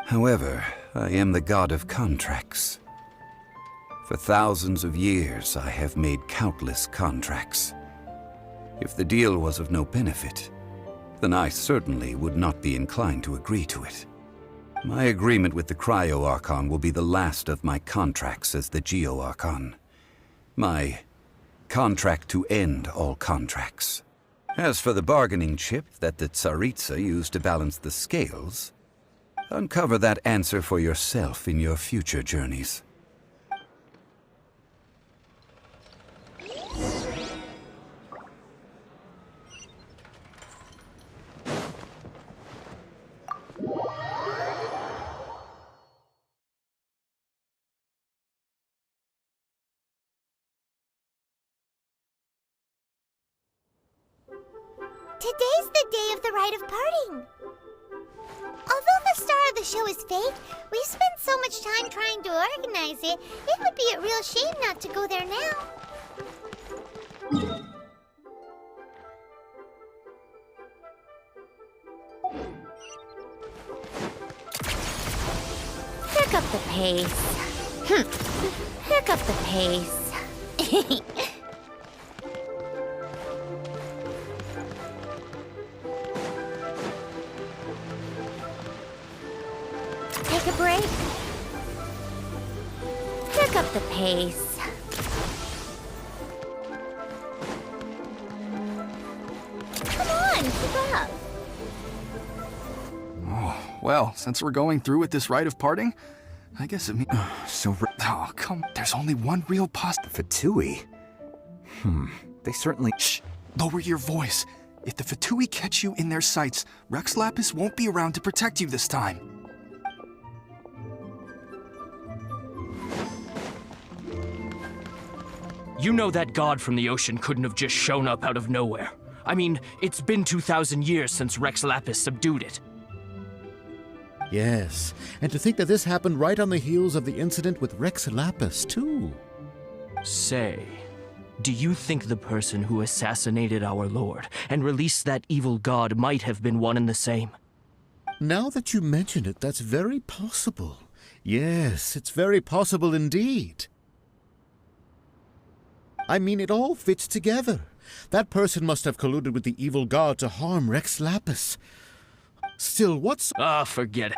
However, I am the god of contracts. For thousands of years, I have made countless contracts. If the deal was of no benefit, then I certainly would not be inclined to agree to it. My agreement with the Cryo-Archon will be the last of my contracts as the Geo-Archon. My contract to end all contracts. As for the bargaining chip that the Tsaritsa used to balance the scales, uncover that answer for yourself in your future journeys. Today's the day of the rite of parting. Although the star of the show is fake, we've spent so much time trying to organize it, it would be a real shame not to go there now. Pick up the pace. Pick up the pace. Take a break. Pick up the pace. Come on, keep up. Oh, well, since we're going through with this rite of parting, I guess it means... Oh, come... There's only one real F2P? They certainly... Shh! Lower your voice. If the F2P catch you in their sights, Rex Lapis won't be around to protect you this time. You know that god from the ocean couldn't have just shown up out of nowhere. I mean, it's been 2,000 years since Rex Lapis subdued it. Yes, and to think that this happened right on the heels of the incident with Rex Lapis, too. Say, do you think the person who assassinated our lord and released that evil god might have been one and the same? Now that you mention it, that's very possible. Yes, it's very possible indeed. I mean, it all fits together. That person must have colluded with the evil god to harm Rex Lapis. Still, what's... Ah, forget it.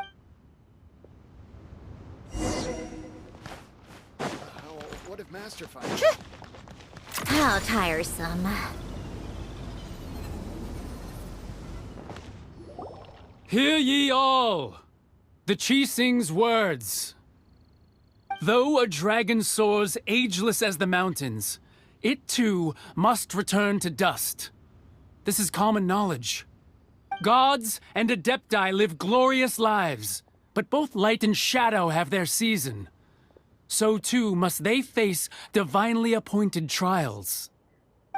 What if Master How tiresome. Hear ye all! The Chi sings words. Though a dragon soars ageless as the mountains, it too must return to dust. This is common knowledge. Gods and Adepti live glorious lives, but both light and shadow have their season. So too must they face divinely appointed trials.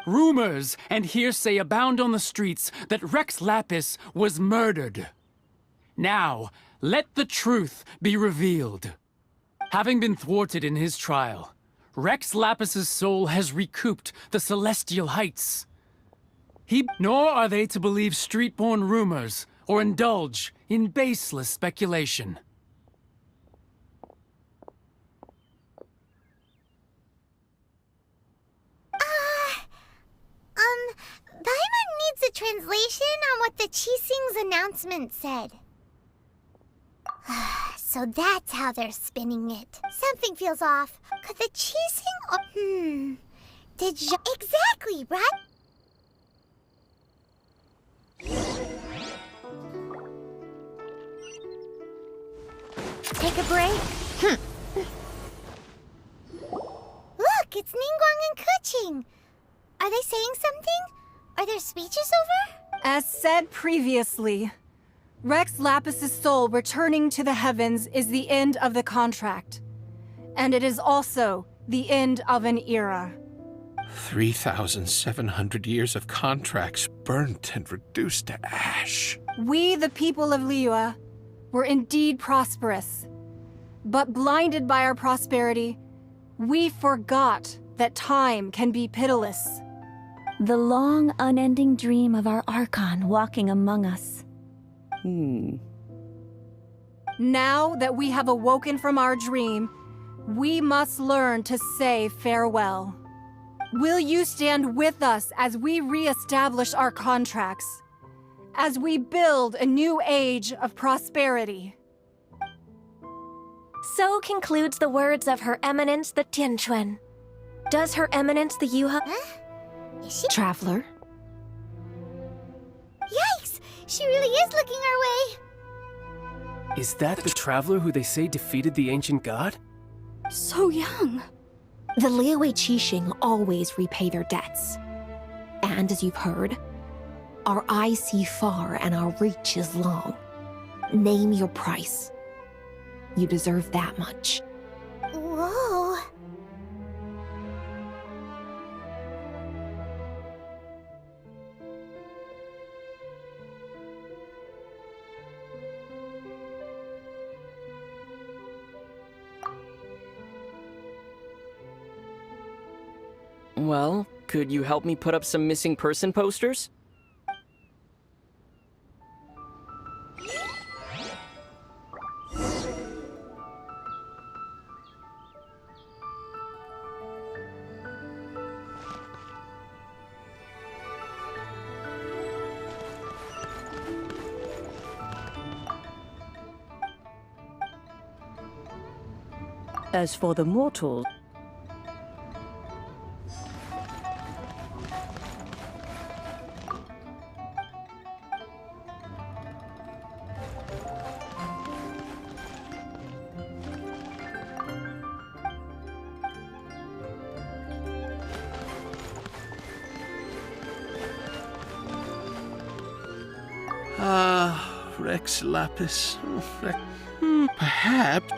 Rumors and hearsay abound on the streets that Rex Lapis was murdered. Now, let the truth be revealed. Having been thwarted in his trial, Rex Lapis's soul has recouped the celestial heights. Nor are they to believe street-born rumors or indulge in baseless speculation. translation on what the Qixing's announcement said. So that's how they're spinning it. Something feels off. Could the Qixing... Did exactly, right? Take a break? Look, it's Ningguang and Keqing. Are they saying something? Are their speeches over? As said previously, Rex Lapis' soul returning to the heavens is the end of the contract. And it is also the end of an era. 3,700 years of contracts burnt and reduced to ash. We, the people of Liyue, were indeed prosperous. But blinded by our prosperity, we forgot that time can be pitiless. The long, unending dream of our Archon walking among us. Now that we have awoken from our dream, we must learn to say farewell. Will you stand with us as we re-establish our contracts? As we build a new age of prosperity? So concludes the words of Her Eminence the Tianquan. Does Her Eminence the Yuha... Is she... Traveler? Yikes! She really is looking our way! Is that the traveler who they say defeated the ancient god? So young. The Liyue Qixing always repay their debts. And as you've heard, our eyes see far and our reach is long. Name your price. You deserve that much. Whoa. Well, could you help me put up some missing person posters? As for the mortals, Rex Lapis. Perhaps.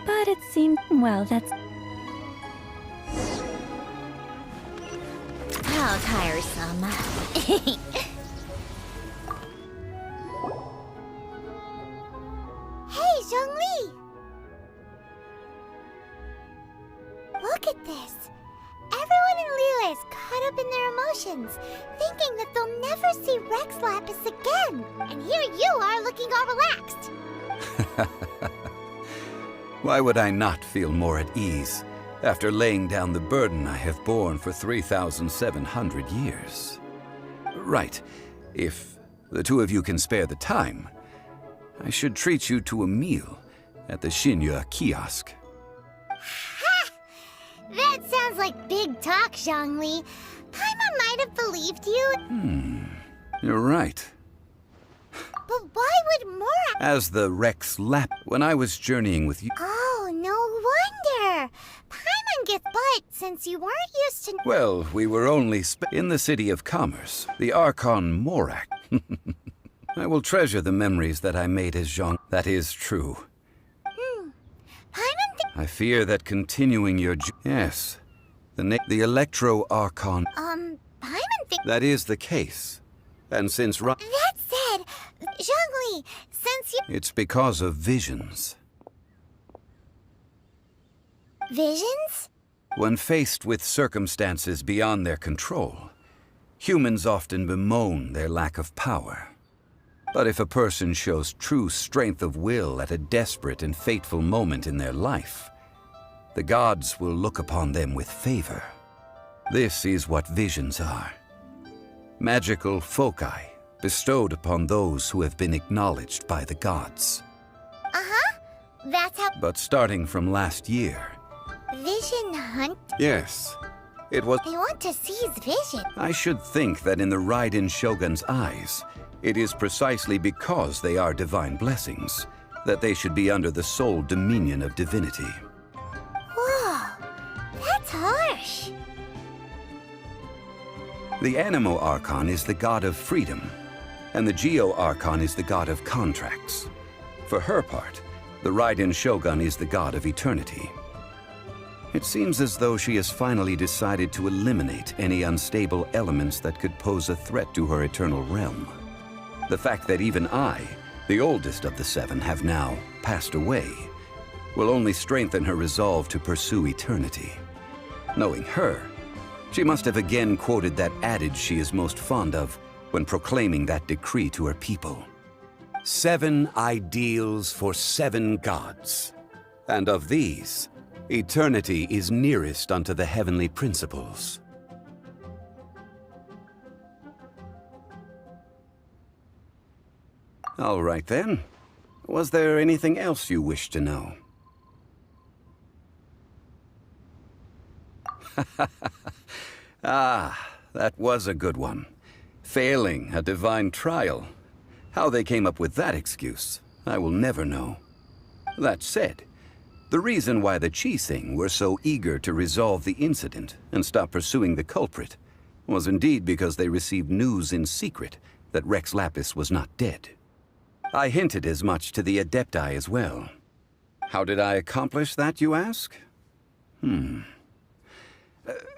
But it seemed, well, that's... How tiresome. Hey, Zhongli! Look at this. Everyone in Liyue is caught up in their emotions, thinking that they'll never see Rex Lapis again. And here you are looking all relaxed. Why would I not feel more at ease after laying down the burden I have borne for 3,700 years? Right. If the two of you can spare the time, I should treat you to a meal at the Xinyue kiosk. Ha! That sounds like big talk, Zhongli. Paimon might have believed you. You're right. But why would Mora... As the Rex Lap, when I was journeying with you... Oh, no wonder. Paimon gets but since you weren't used to... Well, we were only in the city of commerce, the Archon Morak. I will treasure the memories that I made as Zhong. That is true. I fear that continuing your... Yes. The Electro Archon... Paimon That is the case. And since... That said, Zhongli, since you... It's because of visions. Visions? When faced with circumstances beyond their control, humans often bemoan their lack of power. But if a person shows true strength of will at a desperate and fateful moment in their life, the gods will look upon them with favor. This is what visions are. Magical foci bestowed upon those who have been acknowledged by the gods. Uh-huh. That's how... But starting from last year... Vision hunt? Yes, it was... They want to seize vision. I should think that in the Raiden Shogun's eyes, it is precisely because they are divine blessings that they should be under the sole dominion of divinity. Whoa, that's harsh. The Anemo Archon is the god of freedom, and the Geo Archon is the god of contracts. For her part, the Raiden Shogun is the god of eternity. It seems as though she has finally decided to eliminate any unstable elements that could pose a threat to her eternal realm. The fact that even I, the oldest of the seven, have now passed away, will only strengthen her resolve to pursue eternity. Knowing her, she must have again quoted that adage she is most fond of when proclaiming that decree to her people. 7 ideals for 7 gods, and of these, eternity is nearest unto the heavenly principles. All right then. Was there anything else you wished to know? Ah, that was a good one. Failing a divine trial. How they came up with that excuse, I will never know. That said, the reason why the Qixing were so eager to resolve the incident and stop pursuing the culprit was indeed because they received news in secret that Rex Lapis was not dead. I hinted as much to the Adepti as well. How did I accomplish that, you ask?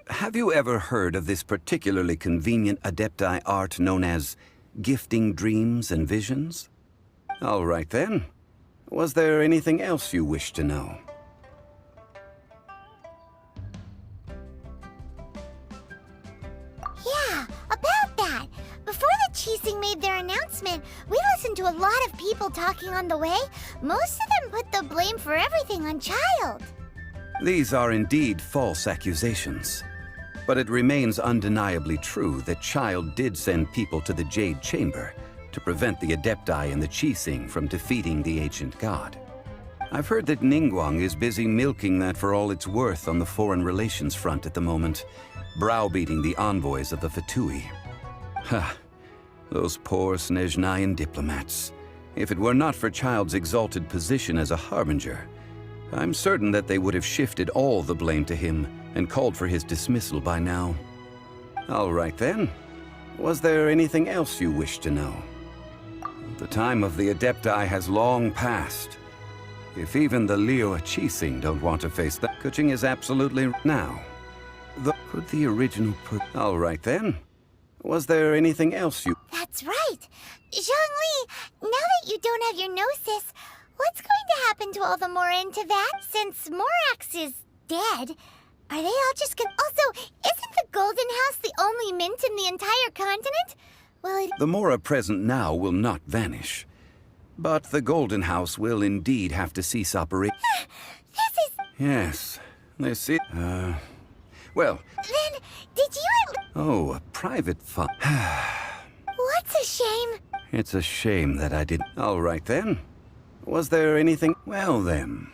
Have you ever heard of this particularly convenient Adepti art known as gifting dreams and visions? All right then. Was there anything else you wished to know? Yeah, about that. Before the Qixing made their announcement, we listened to a lot of people talking on the way. Most of them put the blame for everything on Child. These are indeed false accusations. But it remains undeniably true that Child did send people to the Jade Chamber to prevent the Adepti and the Qixing from defeating the ancient god. I've heard that Ningguang is busy milking that for all it's worth on the foreign relations front at the moment, browbeating the envoys of the F2P. Ha! Those poor Snezhnayan diplomats. If it were not for Child's exalted position as a harbinger, I'm certain that they would have shifted all the blame to him and called for his dismissal by now. All right then. Was there anything else you wished to know? The time of the Adepti has long passed. If even the Liyue Qixing don't want to face that, Kuching is absolutely now. Could the original put... All right then. Was there anything else you... That's right. Zhongli, now that you don't have your Gnosis, what's going to happen to all the Mora in Teyvat? Since Morax is dead, are they all just gonna... Also, isn't the Golden House the only mint in the entire continent? Well, The Mora present now will not vanish. But the Golden House will indeed have to cease operation. This is... Yes, this is... Well... Then, did you... Oh, a private fund. What's a shame? It's a shame that I didn't... All right then. Was there anything... Well then...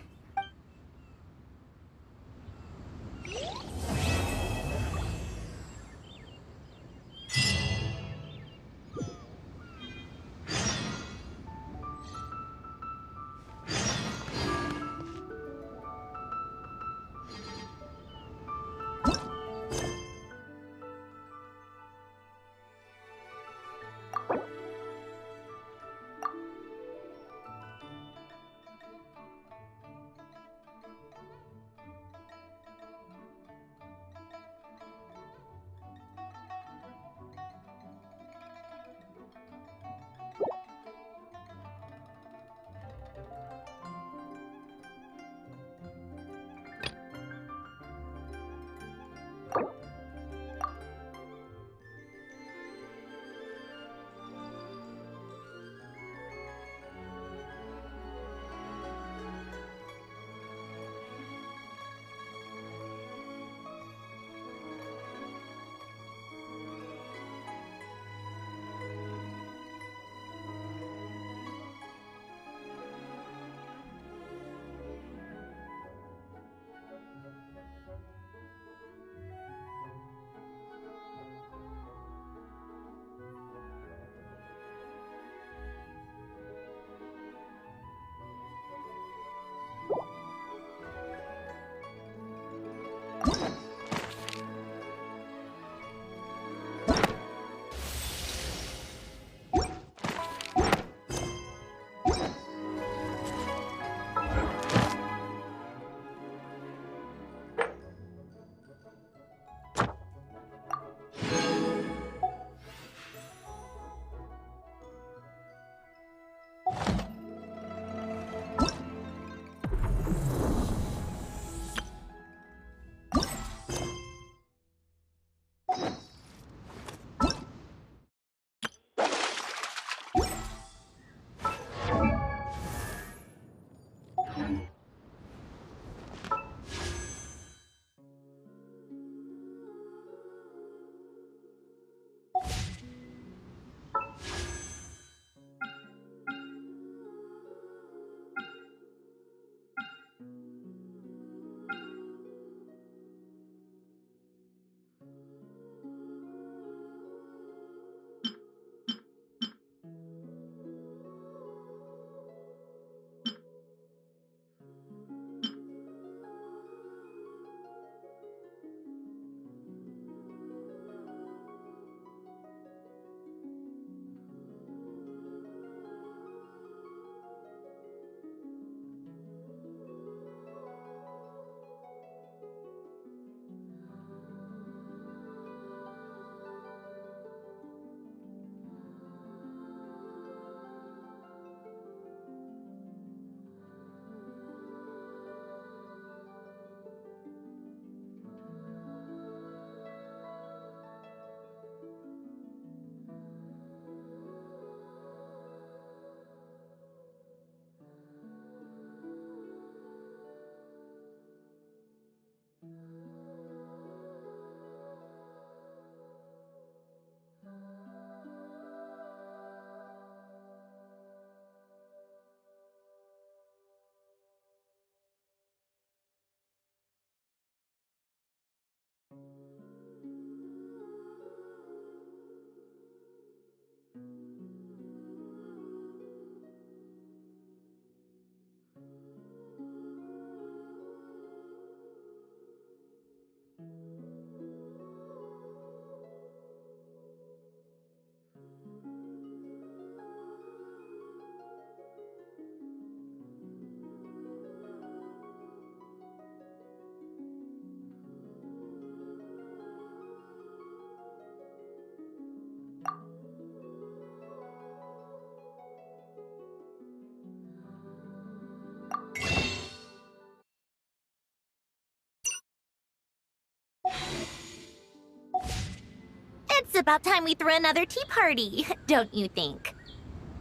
It's about time we threw another tea party, don't you think?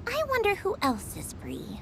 I wonder who else is free.